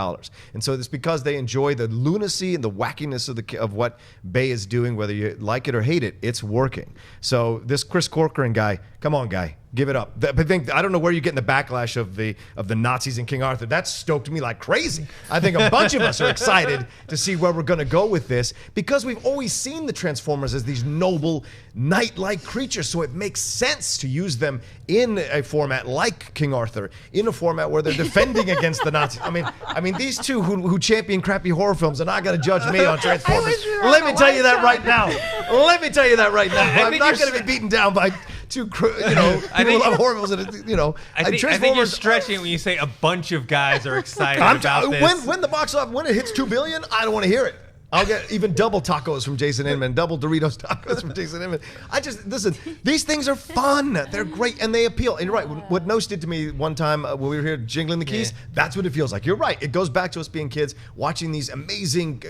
And so it's because they enjoy the lunacy and the wackiness of what Bay is doing, whether you like it or hate it, it's working. So this Chris Corcoran guy, come on, guy. Give it up. I don't know where you're getting the backlash of the Nazis and King Arthur. That stoked me like crazy. I think a bunch of us are excited to see where we're going to go with this, because we've always seen the Transformers as these noble knight-like creatures. So it makes sense to use them in a format like King Arthur, in a format where they're defending against the Nazis. I mean, these two who champion crappy horror films are not going to judge me on Transformers. Let me tell you that right now. Let me tell you that right now. I'm not going to be beaten down by two, people who love horror films. I think you're stretching when you say a bunch of guys are excited about this. When the box office, when it hits $2 billion, I don't want to hear it. I'll get even double tacos from Jason Inman, double Doritos tacos from Jason Inman. Listen, these things are fun. They're great, and they appeal. And you're right. What Nose did to me one time when we were here jingling the keys, that's what it feels like. You're right. It goes back to us being kids, watching these amazing,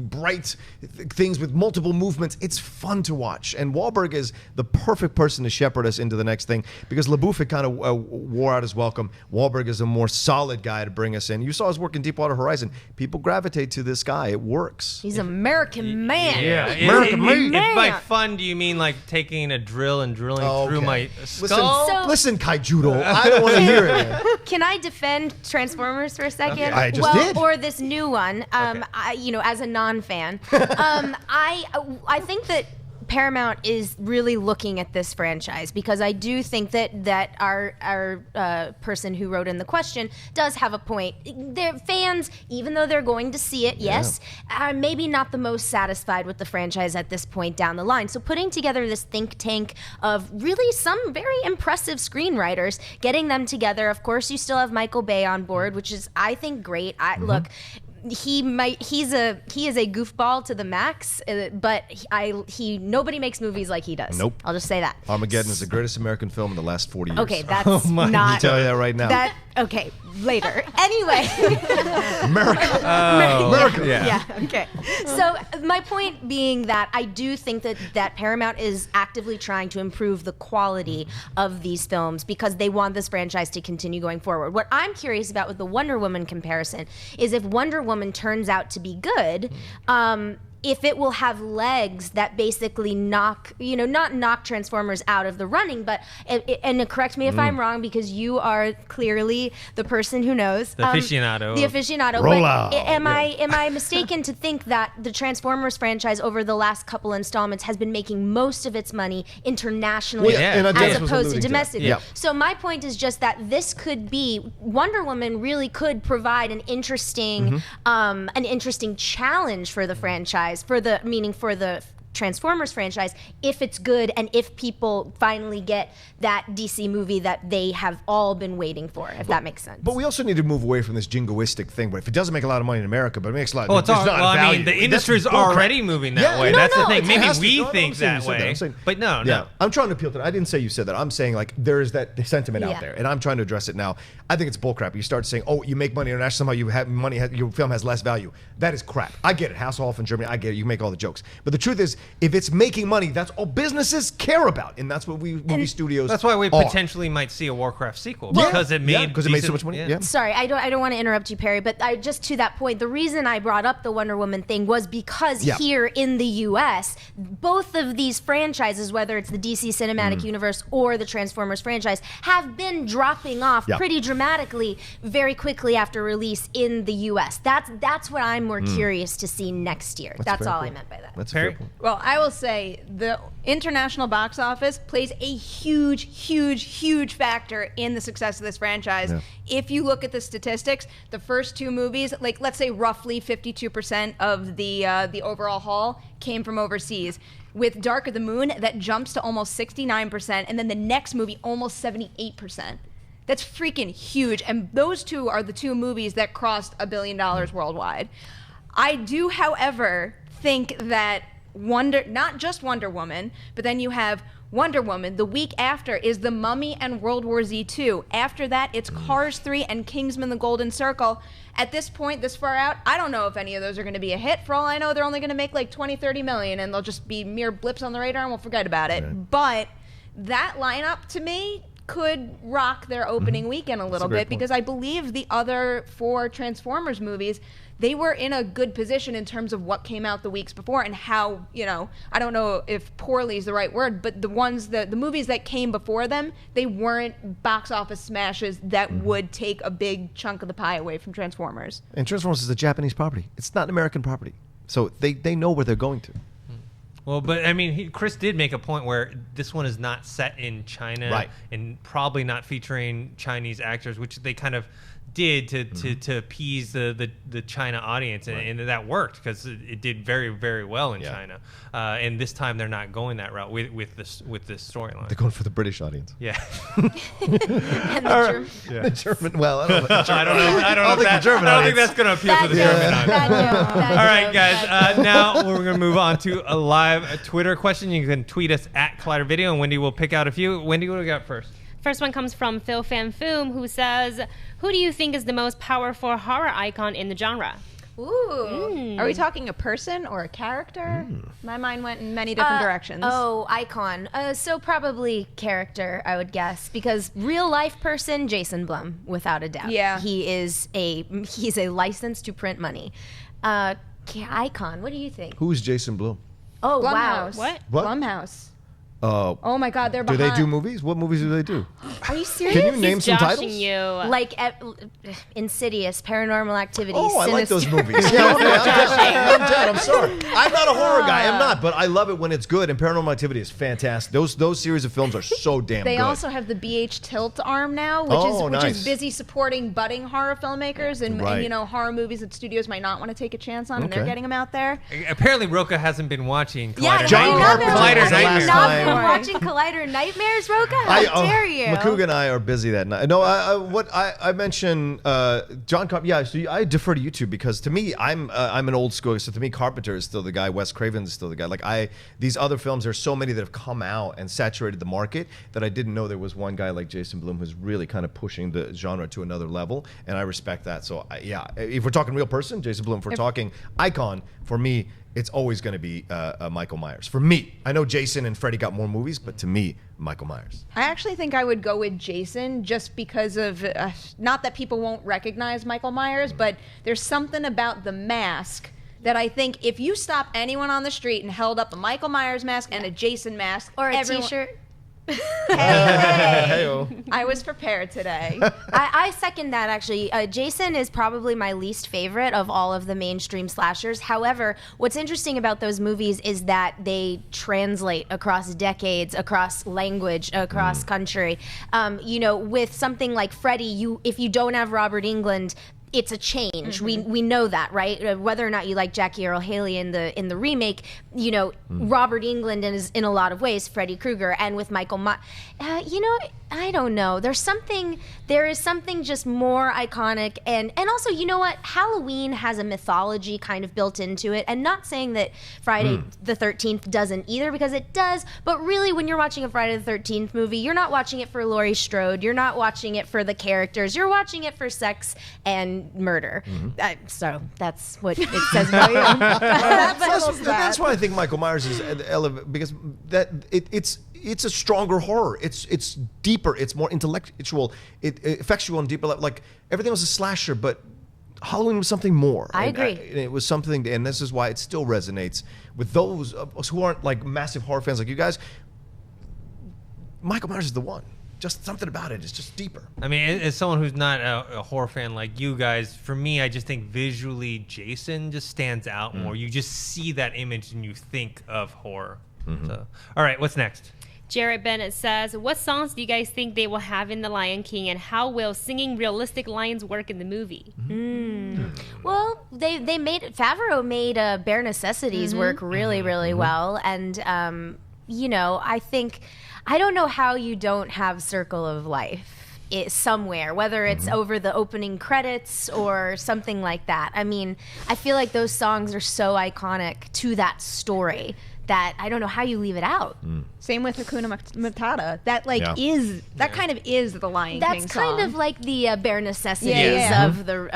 bright things with multiple movements. It's fun to watch. And Wahlberg is the perfect person to shepherd us into the next thing, because LaBouffe had kind of wore out his welcome. Wahlberg is a more solid guy to bring us in. You saw his work in Deepwater Horizon. People gravitate to this guy. It works. He's an American man. Yeah, if by fun, do you mean like taking a drill and drilling through my skull? Listen, Kaijudo, I don't want to hear it. Can I defend Transformers for a second? Okay, I just did. Or this new one, as a non-fan. I think that Paramount is really looking at this franchise, because I do think that our person who wrote in the question does have a point. Their fans, even though they're going to see it, yes, are maybe not the most satisfied with the franchise at this point down the line. So putting together this think tank of really some very impressive screenwriters, getting them together. Of course, you still have Michael Bay on board, which is, I think, great. Look, he is a goofball to the max, but nobody makes movies like he does. Nope. I'll just say that. Armageddon is the greatest American film in the last 40 years. Okay, that's I'll tell you that right now. Okay, later. Anyway. America. America. Yeah. Okay. So my point being that I do think that Paramount is actively trying to improve the quality of these films, because they want this franchise to continue going forward. What I'm curious about with the Wonder Woman comparison is if Wonder Woman turns out to be good, if it will have legs that basically not knock Transformers out of the running, but and correct me if I'm wrong, because you are clearly the person who knows. The aficionado. The aficionado. Rolla. But am I mistaken to think that the Transformers franchise over the last couple installments has been making most of its money internationally, Well, yeah, and as Dennis was opposed to alluding to that. domestically? Yeah. So my point is just that this could be, Wonder Woman really could provide an interesting challenge for the franchise, for the Transformers franchise, if it's good and if people finally get that DC movie that they have all been waiting for, if that makes sense. But we also need to move away from this jingoistic thing. But if it doesn't make a lot of money in America, but it makes a lot, Well, it's not I value. mean, the industry's already moving that way. No, That's the no, thing. it Maybe has to. we No, I'm think saying you that said that. way. I'm saying- But no. Yeah, I'm trying to appeal to that. I didn't say you said that. I'm saying, like, there is that sentiment out Yeah. there, and I'm trying to address it now. I think it's bullcrap. You start saying, oh, you make money internationally, somehow you have money, your film has less value. That is crap. I get it. Hasselhoff in Germany, I get it. You make all the jokes. But the truth is, if it's making money, that's all businesses care about, and that's what movie studios. That's why we are. potentially might see a Warcraft sequel, Yeah. because it made because it made so decent- much money. Yeah. Sorry, I don't want to interrupt you, Perry, but just to that point, the reason I brought up the Wonder Woman thing was because here in the U.S., both of these franchises, whether it's the DC Cinematic Universe or the Transformers franchise, have been dropping off pretty dramatically very quickly after release in the U.S. That's what I'm more curious to see next year. That's all I meant by that. That's a Perry? fair point. Well, I will say the international box office plays a huge factor in the success of this franchise. Yeah. If you look at the statistics, the first two movies, like let's say roughly 52% of the overall haul came from overseas. With Dark of the Moon, that jumps to almost 69%, and then the next movie almost 78%. That's freaking huge, and those two are the two movies that crossed $1 billion worldwide. I do, however, think that not just Wonder Woman, but then you have Wonder Woman. The week after is The Mummy and World War Z 2. After that, it's Cars 3 and Kingsman: The Golden Circle. At this point, this far out, I don't know if any of those are going to be a hit. For all I know, they're only going to make like 20-30 million, and they'll just be mere blips on the radar, and we'll forget about it. Right. But that lineup, to me, could rock their opening weekend a little great bit, point. because I believe the other 4 Transformers movies, they were in a good position in terms of what came out the weeks before and how, I don't know if poorly is the right word, but the movies that came before them, they weren't box office smashes that would take a big chunk of the pie away from Transformers. And Transformers is a Japanese property. It's not an American property. So they know where they're going to. Well, but I mean, Chris did make a point where this one is not set in China, Right. and probably not featuring Chinese actors, which they kind of did to appease the China audience, and that worked because it did very, very well in China. And this time they're not going that route with this storyline. They're going for the British audience. Yeah. And The German. Well, I don't know. I don't know. I don't think the German I don't think audience. that's going to appeal to the German audience. All right, guys. Now we're going to move on to a live Twitter question. You can tweet us at Collider Video, and Wendy will pick out a few. Wendy, what do we got first? First one comes from Phil Fanfoom, who says, "Who do you think is the most powerful horror icon in the genre?" Ooh. Are we talking a person or a character? My mind went in many different directions. Oh, icon. So probably character, I would guess, because real life person, Jason Blum, without a doubt. Yeah. He's a license to print money. Icon. What do you think? Who's Jason Blum? Oh, wow. Blumhouse. What? What? Blumhouse. Oh Oh my God, they're do behind. they do movies? What movies do they do? Are you serious? Can you name He's some joshing titles? you. Like Insidious, Paranormal Activity, Oh, I like those Sinister. movies. Yeah, okay, I'm dead. I'm sorry. I'm not a horror guy. I'm not, but I love it when it's good. And Paranormal Activity is fantastic. Those series of films are so damn They good. also have the BH Tilt arm now, which nice. is busy supporting budding horror filmmakers and Right. you know, horror movies that studios might not want to take a chance on, and they're Okay. getting them out there. Apparently, Rocha hasn't been watching Yeah, Collider John Nightmares. Carpenter Collider was the last Nightmares. Not time. been watching Collider Nightmares, Rocha? How dare you? Makuga and I are busy that night. No, I mentioned John Carpenter. Yeah, so I defer to you two because to me, I'm an old school. So to me, Carpenter is still the guy. Wes Craven is still the guy. Like these other films, there's so many that have come out and saturated the market that I didn't know there was one guy like Jason Blum who's really kind of pushing the genre to another level, and I respect that. So yeah, if we're talking real person, Jason Blum. If we're talking icon, for me, it's always going to be Michael Myers. For me, I know Jason and Freddy got more movies, but to me, Michael Myers. I actually think I would go with Jason just because of, not that people won't recognize Michael Myers, but there's something about the mask that I think if you stop anyone on the street and held up a Michael Myers mask and a Jason mask, Or a everyone- t-shirt. Hey-o. I was prepared today. I second that, actually. Jason is probably my least favorite of all of the mainstream slashers. However, what's interesting about those movies is that they translate across decades, across language, across country. You know, with something like Freddy, if you don't have Robert Englund, it's a change. We know that, right? Whether or not you like Jackie Earle Haley in the remake, you know, Robert Englund is in a lot of ways Freddy Krueger, and with Michael you know, I don't know. There is something just more iconic, and also, you know what? Halloween has a mythology kind of built into it, and not saying that Friday the 13th doesn't either, because it does, but really when you're watching a Friday the 13th movie, you're not watching it for Laurie Strode, you're not watching it for the characters, you're watching it for sex and murder. So that's what it says about you. That's why I think Michael Myers is because it's a stronger horror. It's deeper. It's more intellectual. It effectual and deeper. Like everything was a slasher, but Halloween was something more. I agree. And it was something, and this is why it still resonates with those of us who aren't like massive horror fans like you guys. Michael Myers is the one. Just something about it is just deeper. I mean, as someone who's not a horror fan like you guys, for me, I just think visually Jason just stands out more. You just see that image and you think of horror. So, all right, what's next? Jared Bennett says, what songs do you guys think they will have in The Lion King, and how will singing realistic lions work in the movie? Well, Favreau made Bare Necessities work really well, and you know, I don't know how you don't have Circle of Life somewhere, whether it's over the opening credits or something like that. I mean, I feel like those songs are so iconic to that story that I don't know how you leave it out. Same with Hakuna Matata. That kind of is the Lion King That's song. kind of like the bare necessities Yeah. of the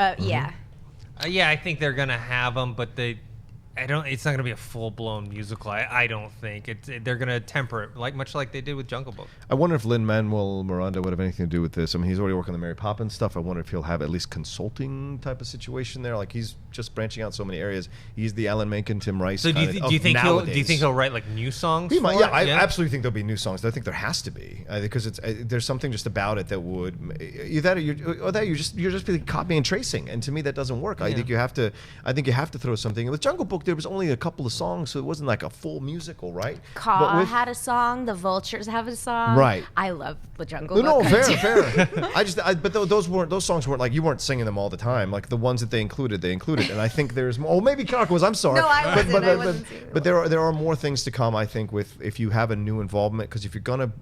Yeah, I think they're gonna have them, but it's not gonna be a full blown musical. I don't think they're gonna temper it, much like they did with Jungle Book. I wonder if Lin-Manuel Miranda would have anything to do with this. I mean, he's already working on the Mary Poppins stuff. I wonder if he'll have at least consulting type of situation there. Like he's just branching out so many areas. He's the Alan Menken, Tim Rice. So do you think he'll write like new songs? He might, for yeah, it? I absolutely think there'll be new songs. I think there has to be because there's something just about it that would you're just be copying and tracing, and to me that doesn't work. I think you have to throw something. With Jungle Book, there was only a couple of songs, so it wasn't like a full musical, right? Caw had a song. The Vultures have a song. Right. I love the Jungle No, Book. fair. But those songs weren't like you weren't singing them all the time. Like the ones that they included, and I think there's more. Oh, maybe Clarke was. I'm sorry. No, I wasn't. I wasn't singing them. But there are more things to come. I think if you have a new involvement, because if you're gonna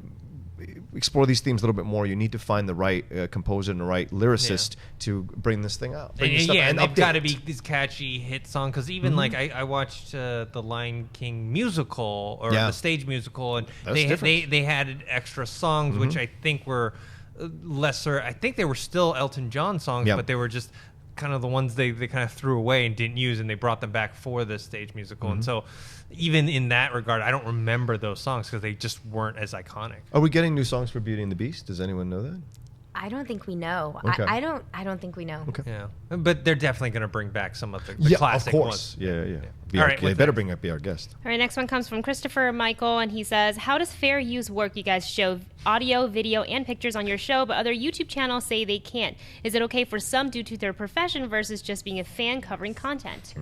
explore these themes a little bit more, you need to find the right composer and the right lyricist to bring this thing out. And they've got to be these catchy hit songs. Because even like I watched the Lion King musical or the stage musical, and they had extra songs which I think were lesser. I think they were still Elton John songs, but they were just kind of the ones they kind of threw away and didn't use, and they brought them back for the stage musical. And so even in that regard, I don't remember those songs because they just weren't as iconic. Are we getting new songs for Beauty and the Beast? Does anyone know that? I don't think we know. Okay. I don't think we know. Okay. Yeah, but they're definitely going to bring back some of the Yeah, classic of ones. course. Yeah. Be All our- right, they what's better next? be our guest. All right, next one comes from Christopher Michael, and he says, how does fair use work? You guys show audio, video, and pictures on your show, but other YouTube channels say they can't. Is it okay for some due to their profession versus just being a fan covering content?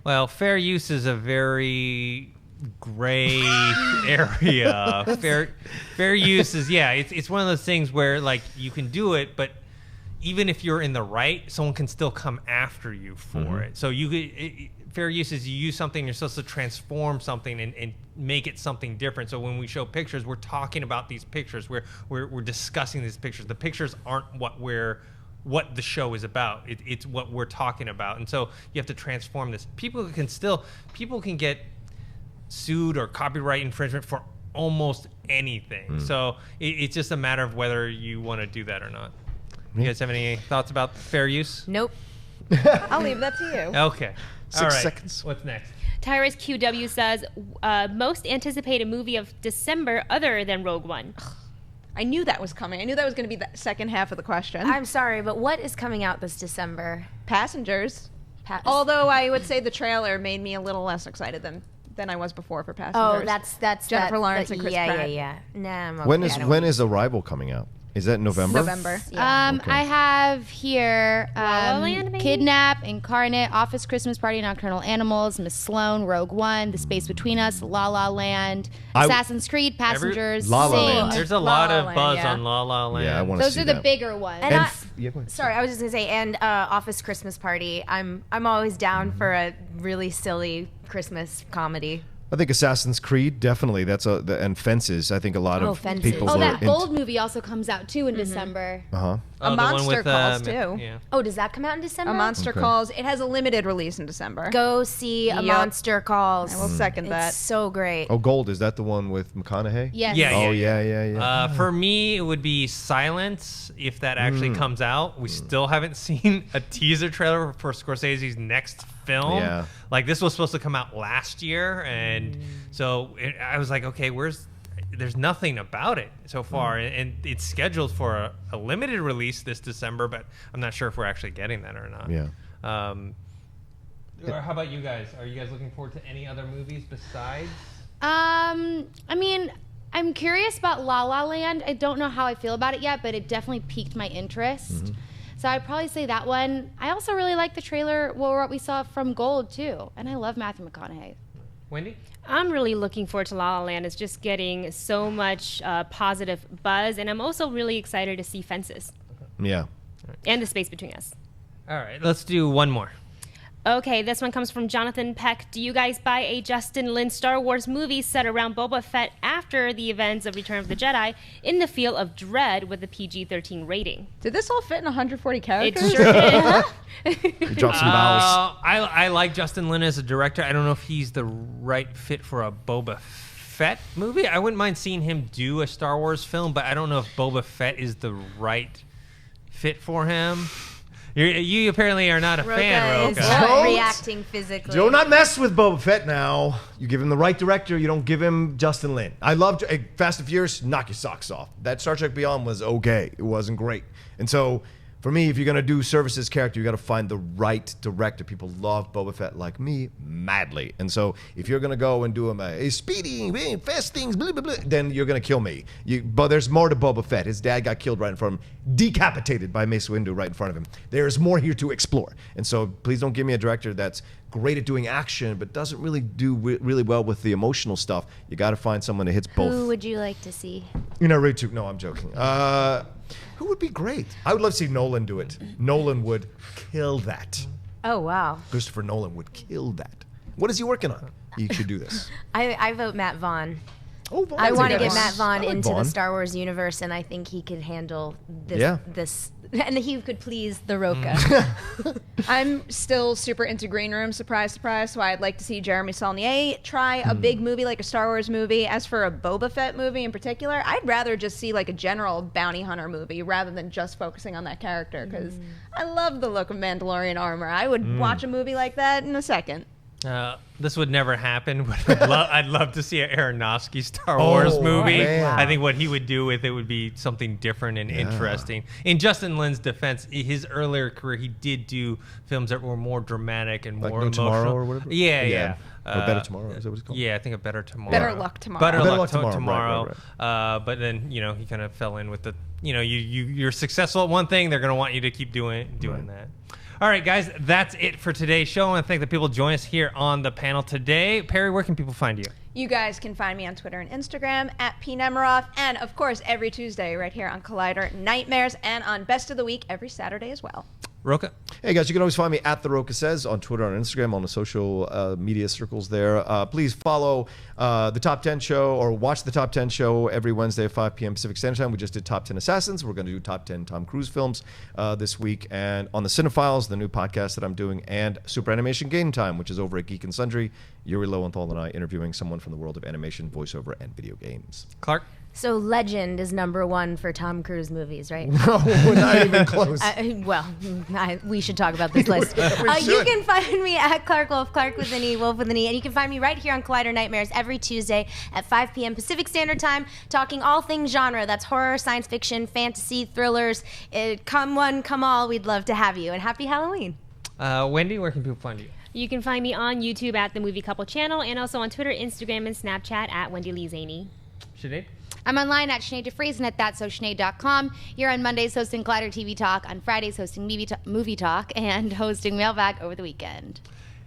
Well, fair use is a very gray area. Fair use is it's one of those things where like you can do it, but even if you're in the right, someone can still come after you for it. So fair use is you use something, you're supposed to transform something and make it something different. So when we show pictures, we're talking about these pictures. We're discussing these pictures. The pictures aren't what the show is about. It's what we're talking about. And so you have to transform this. People can get sued or copyright infringement for almost anything. So it's just a matter of whether you want to do that or not. You guys have any thoughts about fair use? Nope. I'll leave that to you. Okay. 6 All right. seconds. What's next? Tyrus QW says, most anticipated movie of December other than Rogue One. I knew that was coming. I knew that was going to be the second half of the question. I'm sorry, but what is coming out this December? Passengers. Although I would say the trailer made me a little less excited than I was before for Passengers. Oh, that's Jennifer Lawrence and Chris Pratt. Yeah. Nah, I'm okay. When is Arrival coming out? Is that November? November. Yeah. Okay. I have here La La Land, maybe? Kidnap, Incarnate, Office Christmas Party, Nocturnal Animals, Miss Sloane, Rogue One, The Space Between Us, La La Land, Assassin's Creed, Passengers, La La Sing. Land. There's a La lot La of Land, buzz yeah. on La La Land. Yeah, I want to Those see are the that. bigger ones. And I- Yeah, go ahead. Sorry, I was just gonna say, and Office Christmas Party. I'm always down for a really silly Christmas comedy. I think Assassin's Creed definitely. And Fences. I think a lot of Fences. people. Oh, were that Gold movie also comes out too in December. Uh-huh. Oh, A the one Monster with, Calls, too. Yeah. Oh, does that come out in December? A Monster Okay. Calls. It has a limited release in December. Go see A Yup. Monster Calls. I will second that. It's so great. Oh, Gold. Is that the one with McConaughey? Yes. Yeah. Oh, yeah. For me, it would be Silence if that actually comes out. We still haven't seen a teaser trailer for Scorsese's next film. Yeah. Like this was supposed to come out last year, and so I was like, okay, there's nothing about it so far, and it's scheduled for a limited release this December, but I'm not sure if we're actually getting that or not. Yeah. Or how about you guys? Are you guys looking forward to any other movies besides? I mean, I'm curious about La La Land. I don't know how I feel about it yet, but it definitely piqued my interest. So I'd probably say that one. I also really like the trailer, what we saw from Gold too, and I love Matthew McConaughey. Wendy? I'm really looking forward to La La Land. It's just getting so much positive buzz, and I'm also really excited to see Fences Yeah. and The Space Between Us. All right, let's do one more. Okay, this one comes from Jonathan Peck. Do you guys buy a Justin Lin Star Wars movie set around Boba Fett after the events of Return of the Jedi in the feel of Dread with a PG-13 rating? Did this all fit in 140 It characters? sure did. You drop some vowels. I like Justin Lin as a director. I don't know if he's the right fit for a Boba Fett movie. I wouldn't mind seeing him do a Star Wars film, but I don't know if Boba Fett is the right fit for him. You apparently are not a fan, is Rocha. reacting physically. Do not mess with Boba Fett now. You give him the right director. You don't give him Justin Lin. I love Fast and Furious. Knock your socks off. That Star Trek Beyond was okay. It wasn't great. And so, for me, if you're going to do Service's character, you got to find the right director. People love Boba Fett like me madly. And so, if you're going to go and do him a speeding, fast things, blah, blah, blah, then you're going to kill me. But there's more to Boba Fett. His dad got killed right in front of him, decapitated by Mace Windu right in front of him. There's more here to explore. And so, please don't give me a director that's great at doing action, but doesn't really do really well with the emotional stuff. You got to find someone that hits both. Who would you like to see? No, I'm joking. Who would be great? I would love to see Nolan do it. Nolan would kill that. Oh, wow. Christopher Nolan would kill that. What is he working on? He should do this. I vote Matt Vaughn. Oh, Vaughn's I a want to good get one. Matt Vaughn I like into Vaughn. the Star Wars universe, and I think he could handle this. Yeah. And he could please the Rocha. I'm still super into Green Room, surprise, surprise, so I'd like to see Jeremy Saulnier try a big movie like a Star Wars movie. As for a Boba Fett movie in particular, I'd rather just see like a general bounty hunter movie rather than just focusing on that character, because I love the look of Mandalorian armor. I would watch a movie like that in a second. This would never happen, but I'd love to see an Aronofsky Star Wars movie. man. I think what he would do with it would be something different and interesting. In Justin Lin's defense, his earlier career, he did do films that were more dramatic and Like more No emotional. Tomorrow or whatever? Yeah. Or Better Tomorrow, is that what it's called? Yeah, I think A Better Tomorrow. Better Luck Tomorrow. Better Better Luck Luck Tomorrow. Right. But then, he kind of fell in with the, you're successful at one thing, they're going to want you to keep doing that. All right, guys, that's it for today's show. I want to thank the people joining us here on the panel today. Perri, where can people find you? You guys can find me on Twitter and Instagram at P. Nemiroff, and of course every Tuesday right here on Collider Nightmares, and on Best of the Week every Saturday as well. Rocha? Hey guys, you can always find me at The Rocha Says on Twitter and Instagram, on the social media circles there. Please follow the Top 10 show, or watch the Top 10 show every Wednesday at 5 p.m. Pacific Standard Time. We just did Top 10 Assassins. We're going to do Top 10 Tom Cruise films this week. And on the Cinephiles, the new podcast that I'm doing, and Super Animation Game Time, which is over at Geek and Sundry. Yuri Lowenthal and I interviewing someone from the world of animation, voiceover, and video games. Clarke? So Legend is #1 for Tom Cruise movies, right? No, we're not even close. We should talk about this list. You should. can find me at Clarke Wolfe, Clarke with an E, Wolf with an E, and you can find me right here on Collider Nightmares every Tuesday at 5 p.m. Pacific Standard Time, talking all things genre. That's horror, science fiction, fantasy, thrillers. Come one, come all. We'd love to have you, and happy Halloween. Wendy, where can people find you? You can find me on YouTube at The Movie Couple channel, and also on Twitter, Instagram, and Snapchat at Wendy Lee Zaney. Sinead? I'm online at Sinead DeVries and at thatsosinead.com. You're on Mondays hosting Collider TV Talk, on Fridays hosting Movie Talk, and hosting Mailbag over the weekend.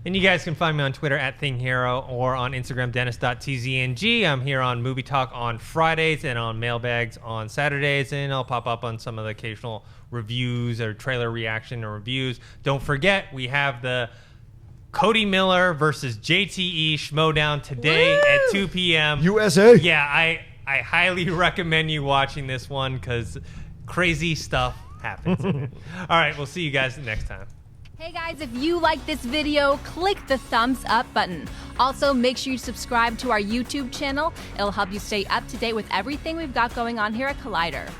And you guys can find me on Twitter at ThingHero or on Instagram, Dennis.tzng. I'm here on Movie Talk on Fridays and on Mailbags on Saturdays, and I'll pop up on some of the occasional reviews or trailer reaction or reviews. Don't forget, we have the Cody Miller versus JTE Schmodown today at 2 p.m. USA. Yeah, I highly recommend you watching this one because crazy stuff happens. All right, we'll see you guys next time. Hey guys, if you like this video, click the thumbs up button. Also, make sure you subscribe to our YouTube channel. It'll help you stay up to date with everything we've got going on here at Collider.